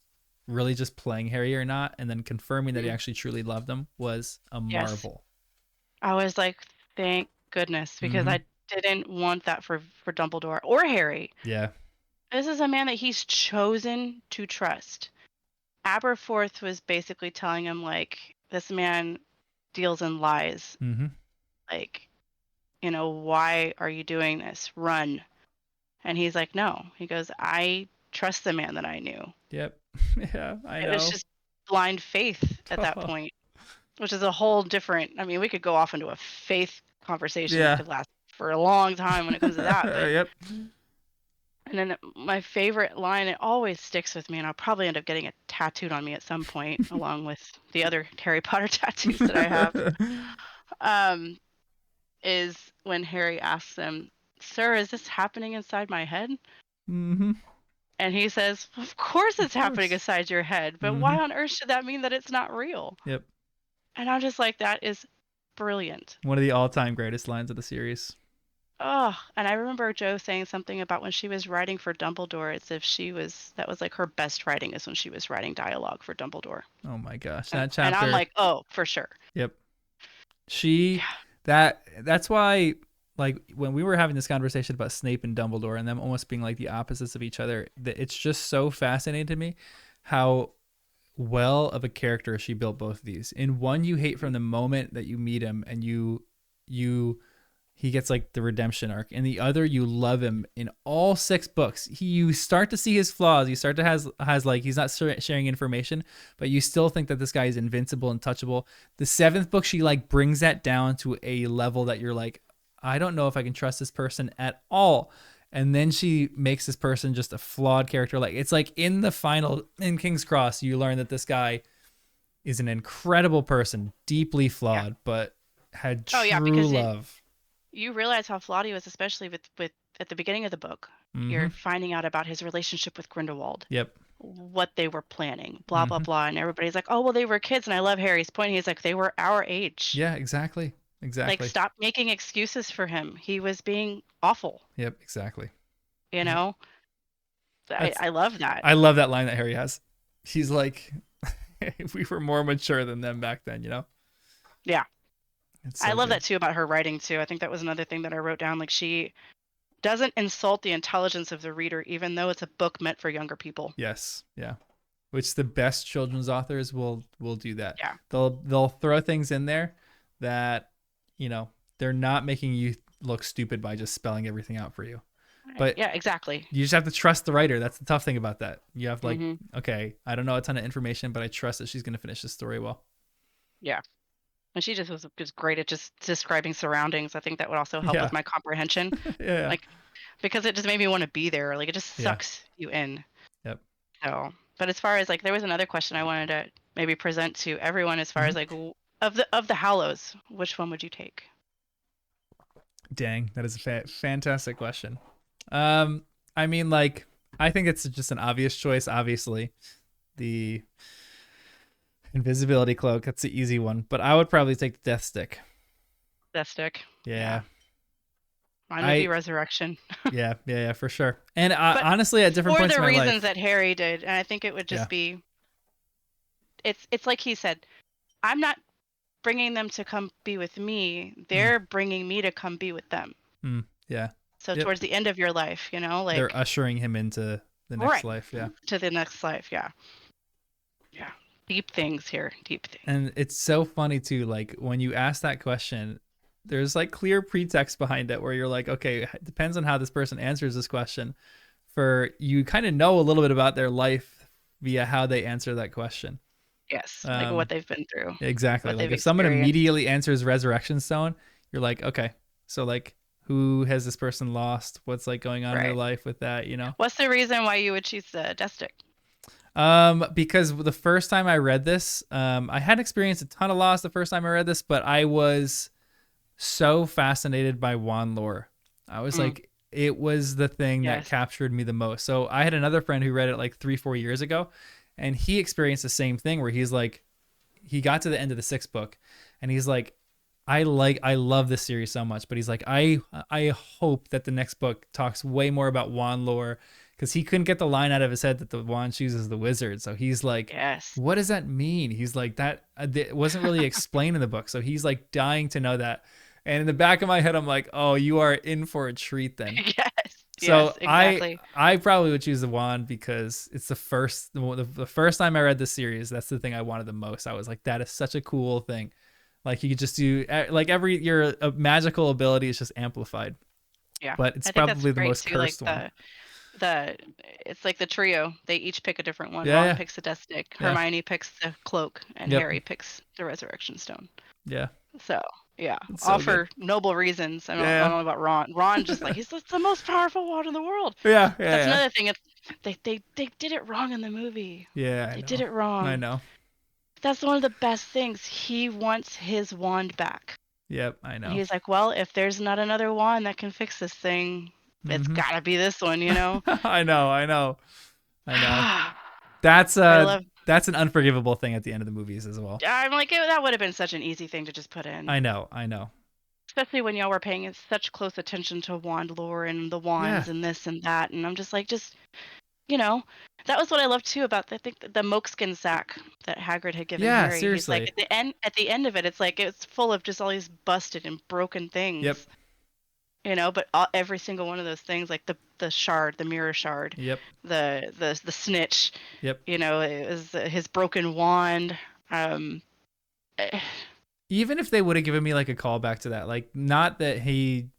really just playing Harry or not, and then confirming that he Mhm. actually truly loved him was a Yes. marvel. I was like, thank goodness, because Mm-hmm. I didn't want that for Dumbledore or Harry. Yeah. This is a man that he's chosen to trust. Aberforth was basically telling him like this man deals in lies. Mm-hmm. Like, you know, why are you doing this? Run. And he's like, no. He goes, I trust the man that I knew. Yep. Yeah, I It was know. just blind faith at that point, which is a whole different. I mean, we could go off into a faith conversation that Yeah. could last for a long time when it comes to that. But Yep. and then my favorite line, it always sticks with me, and I'll probably end up getting it tattooed on me at some point, along with the other Harry Potter tattoos that I have. Um, is when Harry asks him, "Sir, is this happening inside my head?" Mm-hmm. And he says, "Of course Of it's happening course. inside your head, but Mm-hmm. why on earth should that mean that it's not real?" Yep. And I'm just like, that is brilliant. One of the all-time greatest lines of the series. Oh, and I remember Joe saying something about when she was writing for Dumbledore, it's if she was that was like her best writing is when she was writing dialogue for Dumbledore. Oh my gosh, And that and I'm chapter. like, "Oh, for sure." Yep. She Yeah. that's why like when we were having this conversation about Snape and Dumbledore and them almost being like the opposites of each other, that it's just so fascinating to me how well of a character she built both of these. In one, you hate from the moment that you meet him, and you he gets like the redemption arc. In the other, you love him in all 6 books. You start to see his flaws. You start to has like he's not sharing information, but you still think that this guy is invincible and touchable. The 7th book, she like brings that down to a level that you're like, I don't know if I can trust this person at all. And then she makes this person just a flawed character. Like it's like in the final in King's Cross, you learn that this guy is an incredible person, deeply Yeah. flawed, but had Oh yeah, true because love. you realize how flawed he was, especially with at the beginning of the book. Mm-hmm. You're finding out about his relationship with Grindelwald, Yep. what they were planning, blah blah Mm-hmm. blah, and everybody's like, "Oh well, they were kids," and I love Harry's point. He's like, "They were our age." Yeah, exactly. Like, Exactly. stop making excuses for him. He was being awful. Yep, exactly. You Yep. know, I That's I love that. I love that line that Harry has. He's like we were more mature than them back then, you know? Yeah, It's I so love good. that too about her writing too. I think that was another thing that I wrote down. Like, she doesn't insult the intelligence of the reader, even though it's a book meant for younger people. Yes. Yeah. Which the best children's authors will do that. Yeah. They'll throw things in there that, you know, they're not making you look stupid by just spelling everything out for you. But Yeah, exactly. you just have to trust the writer. That's the tough thing about that. You have like, Hmm. okay, I don't know a ton of information, but I trust that she's going to finish the story well. Yeah. And she just was just great at just describing surroundings. I think that would also help Yeah. with my comprehension. Yeah. Like, because it just made me want to be there. Like, it just Yeah. sucks you in. Yep. So, but as far as like, there was another question I wanted to maybe present to everyone as far Mm-hmm. as like, of the Hallows, which one would you take? Dang, that is a fantastic question. Um, I mean, like, I think it's just an obvious choice. Obviously, the invisibility cloak. That's the easy one. But I would probably take the death stick. Death Stick. Yeah, Yeah. Mine would be I. Resurrection. Yeah, for sure. And But honestly, at different for points the in my reasons life, that Harry did, and I think it would yeah, just be, it's like he said, I'm not bringing them to come be with me. mm, They're bringing me to come be with them. yeah, So yep. towards the end of your life, They're like, ushering him into the next right, life. Yeah, to the next life. Yeah. Yeah. Deep things here. Deep things. and it's so funny too. Like when you ask that question, there's like clear pretext behind it where you're like, okay, it depends on how this person answers this question. For you kind of know a little bit about their life via how they answer that question. Yes. Like what Um, they've been through, exactly. what Like they've if someone experienced. immediately answers Resurrection Stone, you're like, okay, so like who has this person lost? What's like going on in their Right. life with that? You know? What's the reason why you would choose the Death Stick? Because the first time I read this, I hadn't experienced a ton of loss the first time I read this, but I was so fascinated by wand lore. I was Mm, like, it was the thing that yes. captured me the most. So I had another friend who read it like 3-4 years ago, and he experienced the same thing where he's like, he got to the end of the 6th book, and he's like, I love this series so much, but he's like, I hope that the next book talks way more about wand lore, because he couldn't get the line out of his head that the wand chooses the wizard. So he's like, Yes. what does that mean? He's like, that it wasn't really explained in the book. So he's like dying to know that. And in the back of my head, I'm like, oh, you are in for a treat then. Yes. So Yes. Exactly. I probably would choose the wand because it's the first time I read the series. That's the thing I wanted the most. I was like, that is such a cool thing. Like you could just do like every your magical ability is just amplified. Yeah. But it's I think that's probably the great most too. Like cursed one. the it's like the trio. They each pick a different one. Yeah, Ron yeah, picks the Death Stick, yeah. Hermione picks the cloak, and Yep. Harry picks the Resurrection Stone. Yeah. So yeah, It's all so good. for noble reasons. I Yeah. don't know about Ron. Ron just like he's the most powerful wand in the world. Yeah. But that's Yeah. another thing. It's they did it wrong in the movie. Yeah. I They did know. it I wrong. know. That's one of the best things. He wants his wand back. Yep. I And know. he's like, well, if there's not another wand that can fix this thing, it's Mm-hmm. gotta be this one, you know? I know. I know. I know. I That's love. that's an unforgivable thing at the end of the movies as well. I'm like, that would have been such an easy thing to just put in, I know. I know. especially when y'all were paying such close attention to wand lore and the Yeah. wands and this and that. And I'm just like, you know, that was what I loved too about I think the moleskin sack that Hagrid had given Yeah. Harry. He's like Seriously. at the end of it, it's like it's full of just all these busted and broken Yep. things. But every single one of those things, like the shard, the mirror shard, Yep. the snitch, Yep. it was his broken wand. Um, eh, Even if they would have given me like a callback to that, like not that he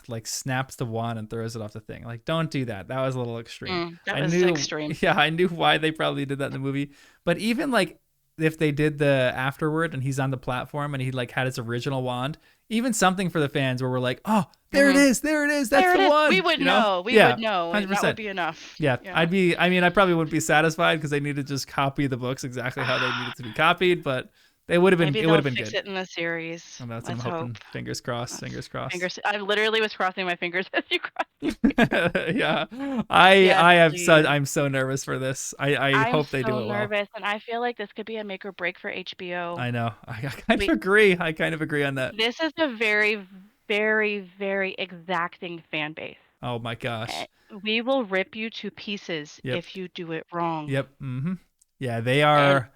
like snaps the wand and throws it off the thing. Like don't do that. That was a little extreme. that I was knew extreme. yeah, I knew why they probably did that in the movie. But even like if they did the afterward and he's on the platform and he like had his original wand, even something for the fans where we're like, "Oh, there it Hmm. is. There it is. That's There it the is. one." We would You know? know. We Yeah. would know, and that would 100%. be enough. Yeah, Yeah. I mean, I probably wouldn't be satisfied because they need to just copy the books exactly how they needed to be copied, but Maybe it would they'll have been fix good. it in the series. And that's what I'm Let's hope. hoping. Fingers crossed. That's Fingers crossed. fingers. I literally was crossing my fingers as you crossed your fingers. Yeah, Yes, I have please. I'm so nervous for this. I I'm hope they do so it well. nervous, and I feel like this could be a make or break for HBO. I know. I kind of We agree. I kind of agree on that. This is a very, very, very exacting fan base. Oh my Eh, gosh. We will rip you to pieces Yep. if you do it wrong. Yep. Yeah, they And are.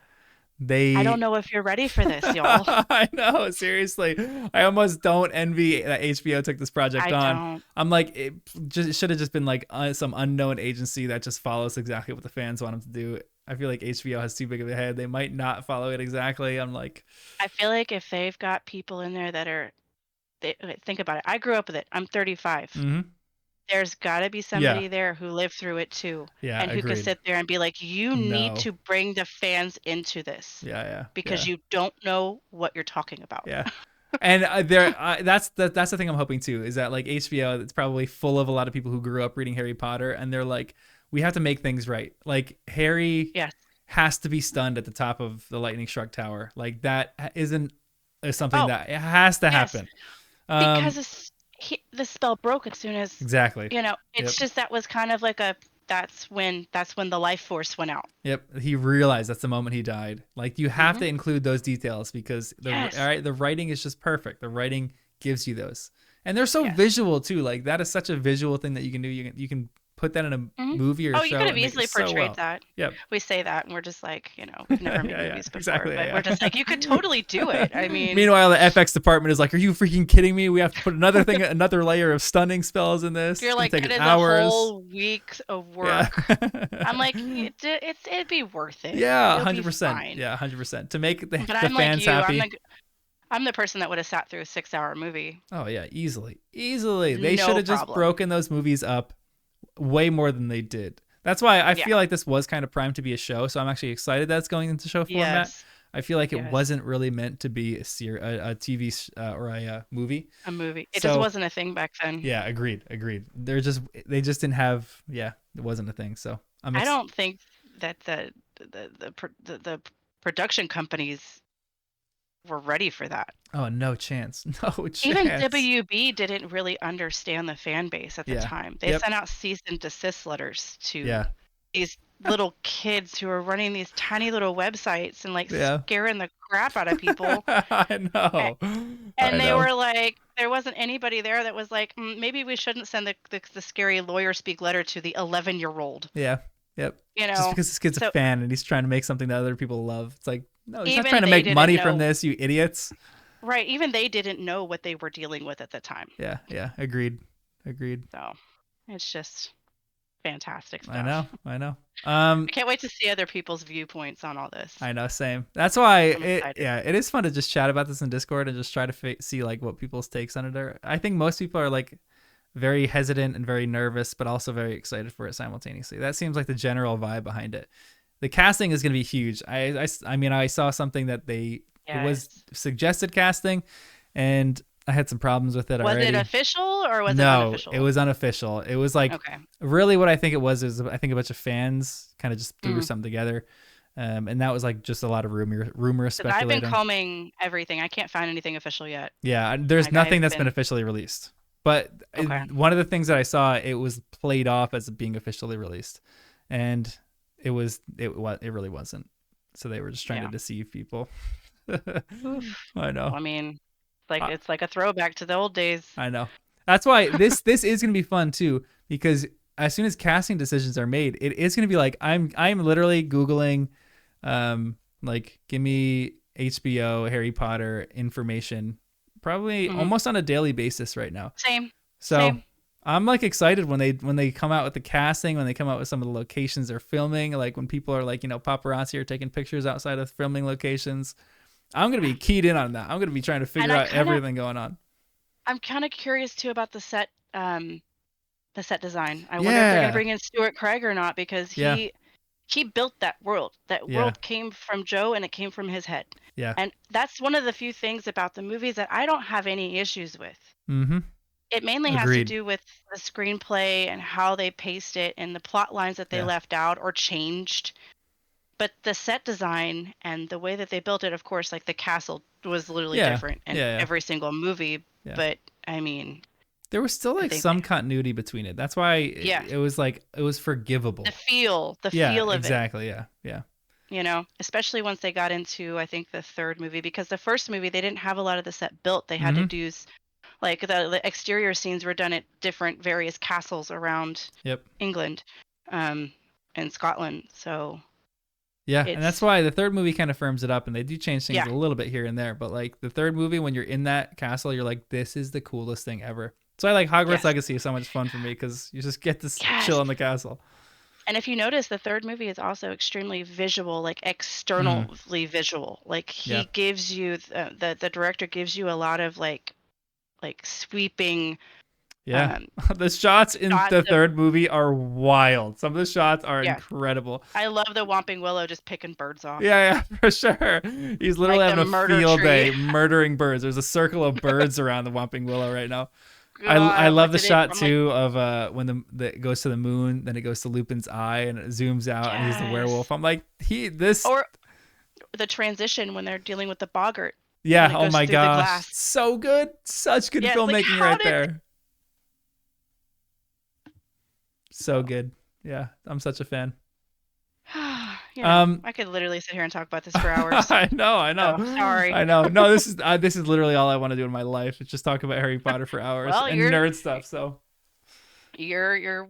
I don't They. know if you're ready for this, y'all. I know. Seriously, I almost don't envy that HBO took this project I on. don't. I'm like, it just should have just been like some unknown agency that just follows exactly what the fans want them to do. I feel like HBO has too big of a head. They might not follow it exactly. I'm like, I feel like if they've got people in there that are, okay, think about it. I grew up with it. I'm 35. mm-hmm. There's got to be Yeah, somebody there who lived through it too, yeah, and who can agreed. sit there and be like, you need No, to bring the fans into this yeah, yeah, because yeah, you don't know what you're talking about. yeah. And that's the thing I'm hoping too is that like HBO, it's probably full of a lot of people who grew up reading Harry Potter, and they're like, we have to make things right. Like Harry Yes. has to be stunned at the top of the lightning struck tower. Like that isn't something Oh, that it has to yes. happen. Because Um, the spell broke as soon as, exactly. it's Yep. just that was kind of like that's when the life force went out. Yep. He realized that's the moment he died. Like you have Hmm. to include those details because Yes. the writing is just perfect. The writing gives you those, and they're so Yes. visual too. Like that is such a visual thing that you can do. You can put that in a Hmm. movie or Oh, you show could have and make it easily so portrayed well. that. Yep. We say that, and we're just like, we've never made Yeah. Yeah. movies before, Exactly. but we're just Yeah. like, you could totally do it. I mean, Meanwhile, the FX department is like, "Are you freaking kidding me? We have to put another layer of stunning spells in this. you're It's gonna like, take that us is a hours." whole week of Yeah. work. I'm like, it'd be worth it. Yeah. It'll be 100%. fine. Yeah. 100% to make But the I'm like fans you. happy. I'm the person that would have sat through a 6-hour movie. Oh yeah, easily. They should No have just problem. broken those movies up way more than they did. That's why I Yeah. feel like this was kind of primed to be a show. So I'm actually excited that it's going into show format. Yes. I feel like it Yes. wasn't really meant to be a TV or a movie. A movie. It just So wasn't a thing back then. yeah, agreed. They just didn't have it wasn't a thing. So I don't think that the production companies were ready for that. oh no chance, no Even chance. WB didn't really understand the fan base at the Yeah. time. They Yep. sent out cease and desist letters to Yeah. these little kids who were running these tiny little websites and like Yeah. scaring the crap out of people. I A- know. I And they know. were like, there wasn't anybody there that was like, maybe we shouldn't send the scary lawyer speak letter to the 11-year-old, Yeah. Yep. you Just know? because this kid's a So fan and he's trying to make something that other people love. It's like, no, he's not trying even to they make didn't money from know, this, you idiots. right? Even they didn't know what they were dealing with at the time. Yeah. Yeah. Agreed. So it's just fantastic I stuff. know. I can't wait to see other people's viewpoints on all this. I know. Same. That's why I'm excited. it is fun to just chat about this in Discord and just try to see like what people's takes on it are. I think most people are like very hesitant and very nervous, but also very excited for it simultaneously. That seems like the general vibe behind it. The casting is going to be huge. I mean, I saw something that it was Yes. suggested casting, and I had some problems with it Was already. it official or was it No, unofficial? it was unofficial. It was like Okay. really what I think it was is I think a bunch of fans kind of just threw Mm. something together, and that was like just a lot of rumors 'Cause I've been speculating. combing everything. I can't find anything official yet. Yeah, there's Like nothing I've that's been been officially released. But okay. one of the things that I saw, it was played off as being officially released, and it really wasn't. So they were just trying to Yeah. deceive people. Oof. I know. Well, I mean, I, it's like a throwback to the old days. I know. That's why this is gonna be fun too, because as soon as casting decisions are made, it is gonna be like I'm literally Googling, like give me HBO Harry Potter information, probably Mhm. almost on a daily basis right now. Same. So Same. I'm like excited when they come out with the casting, when they come out with some of the locations they're filming, like when people are like, paparazzi are taking pictures outside of filming locations. I'm gonna Yeah. be keyed in on that. I'm gonna be trying to And figure out everything going on. I'm kind of curious too about the set design. I wonder if they're going to Yeah. bring in Stuart Craig or not, because Yeah. he built that world. That Yeah. world came from Joe, and it came from his head. Yeah. And that's one of the few things about the movies that I don't have any issues with. Mm-hmm. It mainly has to Agreed. do with the screenplay and how they paced it and the plot lines that they Yeah. left out or changed. But the set design and the way that they built it, of course, like the castle was literally Yeah. different in Yeah. Yeah. every single movie. Yeah. But I mean, There was still I like think, some continuity between it. That's why yeah, it was like it was the forgivable. the Yeah, feel of it, exactly. Yeah. Yeah. especially once they got into, I think, the third movie, because the first movie, they didn't have a lot of the set built. They had to Mm-hmm. do like the exterior scenes were done at different various castles around Yep. England, um, and Scotland. So Yeah, and that's it's, why the third movie kind of firms it up, and they do change things yeah, a little bit here and there. But like the third movie, when you're in that castle, you're like, this is the coolest thing ever. So I like Hogwarts yes, Legacy is so much fun for me because you just get to yes. chill in the castle. And if you notice, the third movie is also extremely visual, like Mm, externally visual. Like yeah, he gives you the director gives you a lot of like sweeping yeah. um The shots in shots the of, third movie are wild. Some of the shots are yeah. incredible. I love the Whomping Willow just picking birds off. Yeah, yeah, for sure. He's literally Like the having a murder field tree. day murdering birds. There's a circle of birds around the Whomping Willow right now. God, I I'm love like, the did it? shot I'm like, too of when it goes to the moon, then it goes to Lupin's eye and it zooms out and he's the yes. werewolf. I'm like, this Or the transition when they're dealing with the boggart yeah, and it oh goes my through the gosh. glass. So good. Such good Yeah, it's like, filmmaking how right did? there. So So, good. Yeah, I'm such a fan. I could literally sit here and talk about this for hours. I know, I know. So sorry. I know. No, this is literally all I want to do in my life. It's just talk about Harry Potter for hours Well, and nerd stuff. So you're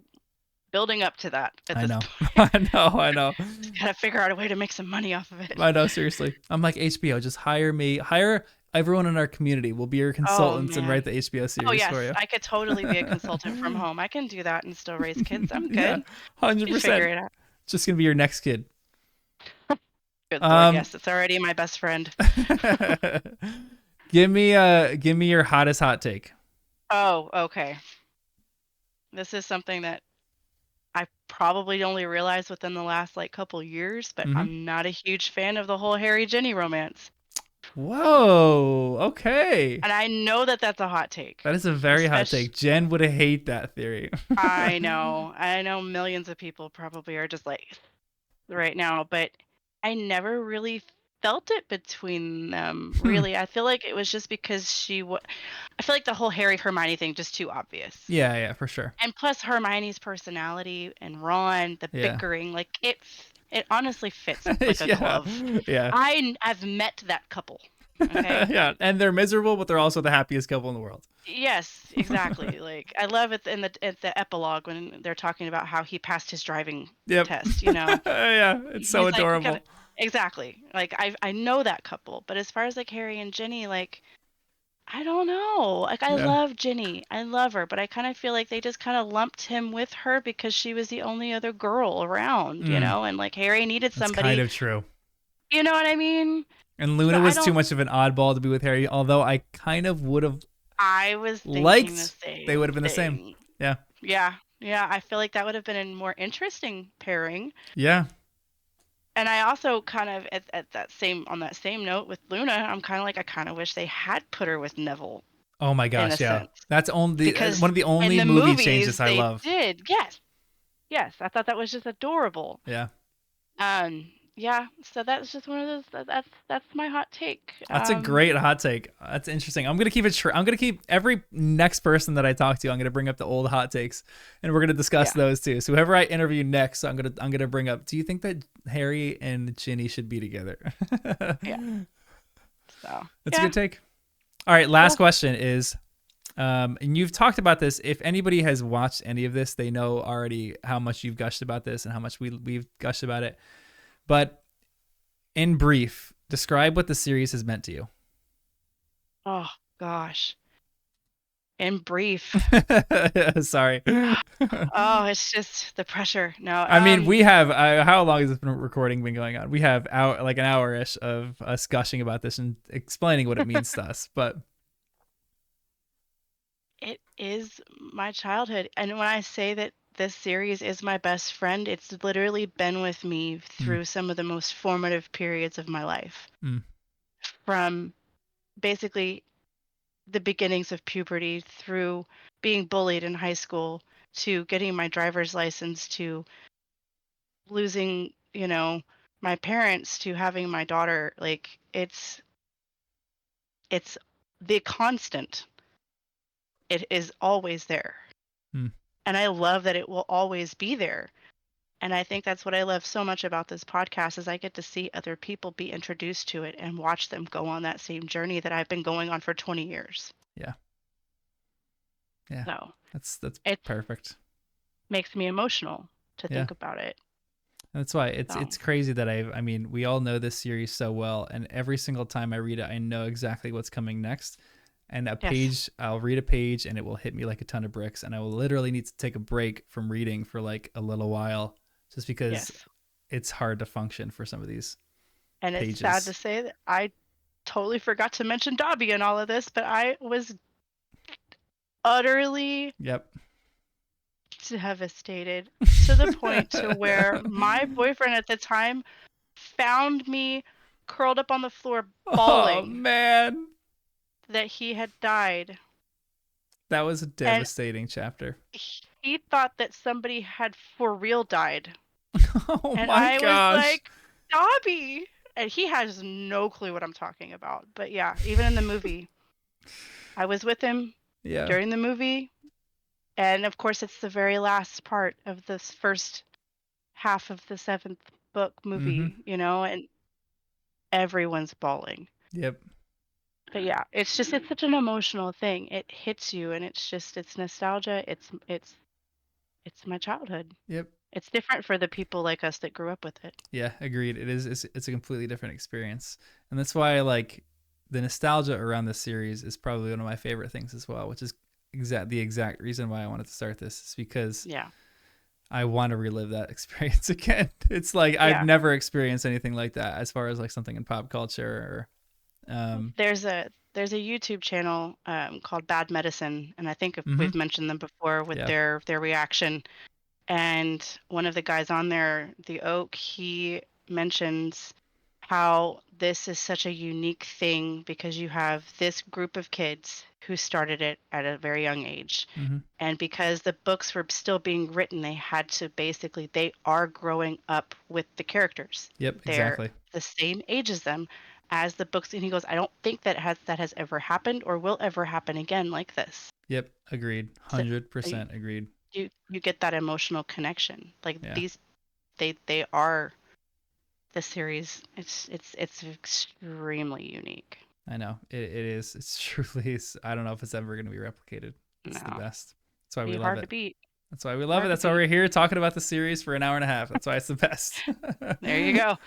building up to that at I this know. point. I know, I know. Just gotta figure out a way to make some money off of it. I know, seriously. I'm like, HBO, just hire me. Hire everyone in our community. We'll be your Oh consultants and write man. the HBO Oh series for yes, you. I could totally be a consultant from home. I can do that and still raise kids. I'm Yeah, good. We figure 100%. it out. Just gonna be your next kid. Good Lord, Um, yes, it's already my best friend. give me your hottest hot take. Oh, okay. This is something that I probably only realized within the last like couple years, but Mm-hmm. I'm not a huge fan of the whole Harry Ginny romance. Whoa. Okay. And I know that that's a hot take. That is a very hot Especially, take. Jen would hate that theory. I know millions of people probably are just like right now, but I never really felt it between them. Hmm. Really, I feel like it was just because I feel like the whole Harry Hermione thing just too obvious. Yeah, yeah, for sure. And plus Hermione's personality and Ron, the Yeah. bickering, like it honestly fits like a Yeah. glove. Yeah. I've met that couple. Okay. Yeah. And they're miserable, but they're also the happiest couple in the world. Yes, exactly. Like I love it in the epilogue when they're talking about how he passed his driving Yep. test, Yeah. It's so He's like, adorable. exactly. Like I know that couple, but as far as like Harry and Ginny, like I don't know. Like I Yeah. love Ginny. I love her, but I kind of feel like they just kind of lumped him with her because she was the only other girl around, Mm, and like Harry needed that's kind somebody, of true. you know what I mean? And So Luna was too much of an oddball to be with Harry, although I kind of would have I was thinking the liked they same would have been the same. thing. Yeah. Yeah. Yeah, I feel like that would have been a more interesting pairing. Yeah. And I also kind of at that same note with Luna, I'm kind of like I kind of wish they had put her with Neville Oh my in a gosh, yeah. sense. That's only Because one of the in only the movie movies changes I they love. did. Yes. Yes, I thought that was just adorable. Yeah. Yeah, so that's just one of those that's my hot take. That's a great hot take. That's interesting. I'm gonna keep it. I'm gonna keep every next person that I talk to. I'm gonna bring up the old hot takes, and we're gonna discuss Yeah. those too. So whoever I interview next, I'm gonna bring up. Do you think that Harry and Ginny should be together? Yeah. So, That's a yeah. good take. All right, last Cool. question is, and you've talked about this. If anybody has watched any of this, they know already how much you've gushed about this and how much we've gushed about it. But in brief, describe what the series has meant to you. Oh gosh. in brief. Sorry. Oh, it's just the pressure. No, I mean, we have how long has this recording been going on? We have like an hour-ish of us gushing about this and explaining what it means to us. But it is my childhood. And when I say that this series is my best friend, it's literally been with me mm, through some of the most formative periods of my life. mm, From basically the beginnings of puberty through being bullied in high school to getting my driver's license to losing, my parents to having my daughter. Like it's the constant. It is always there. mm, And I love that it will always be there. And I think that's what I love so much about this podcast is I get to see other people be introduced to it and watch them go on that same journey that I've been going on for 20 years. yeah, yeah, So that's it perfect. makes me emotional to Yeah. think about it. That's why it's So it's crazy that I mean, we all know this series so well, and every single time I read it, I know exactly what's coming next. And yes, I'll read a page and it will hit me like a ton of bricks, and I will literally need to take a break from reading for like a little while, just because yes. it's hard to function for some of these And it's sad to pages. say that I totally forgot to mention Dobby in all of this, but I was utterly Yep. devastated to the point to where my boyfriend at the time found me curled up on the floor Oh bawling man, that he had died. that was a And devastating chapter. he thought that somebody had for real died. Oh And my I was gosh. like, Dobby. And he has no clue what I'm talking about. But yeah, even in the movie, I was with him Yeah. during the movie. And of course, it's the very last part of this first half of the seventh book Mm-hmm. movie, and everyone's bawling. Yep. But yeah, it's such an emotional thing. It hits you and it's nostalgia. It's my childhood. Yep. It's different for the people like us that grew up with it. Yeah, agreed. It is. It's a completely different experience, and that's why I like the nostalgia around this series is probably one of my favorite things as well. Which is the exact reason why I wanted to start this is because Yeah. I want to relive that experience again. It's like I've Yeah. never experienced anything like that as far as like something in pop culture or There's a YouTube channel called Bad Medicine, and I think mm-hmm. we've mentioned them before with Yeah. their reaction. And one of the guys on there, the Oak, he mentions how this is such a unique thing because you have this group of kids who started it at a very young age. Mm-hmm. And because the books were still being written, they had to basically, they are growing up with the characters. Yep. They're Exactly. the same age as them as the books. And he goes, I don't think that has ever happened or will ever happen again like this. Yep. Agreed. So 100% agreed. you get that emotional connection. Like Yeah. they are the series. It's extremely unique. I know it is. It's truly. I don't know if it's ever going to be replicated. It's the No, best. That's why we be love hard it. to beat. That's why we love it. Hard to That's why beat. we're here talking about the series for an hour and a half. That's why it's the best. There you go.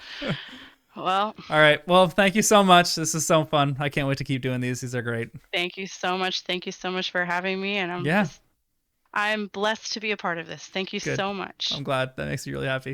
Well, All right. Well, thank you so much. This is so fun. I can't wait to keep doing these. These are great. thank you so much. Thank you so much for having me. And Yeah. I'm blessed to be a part of this. Thank you Good. so much. I'm glad. That makes me really happy.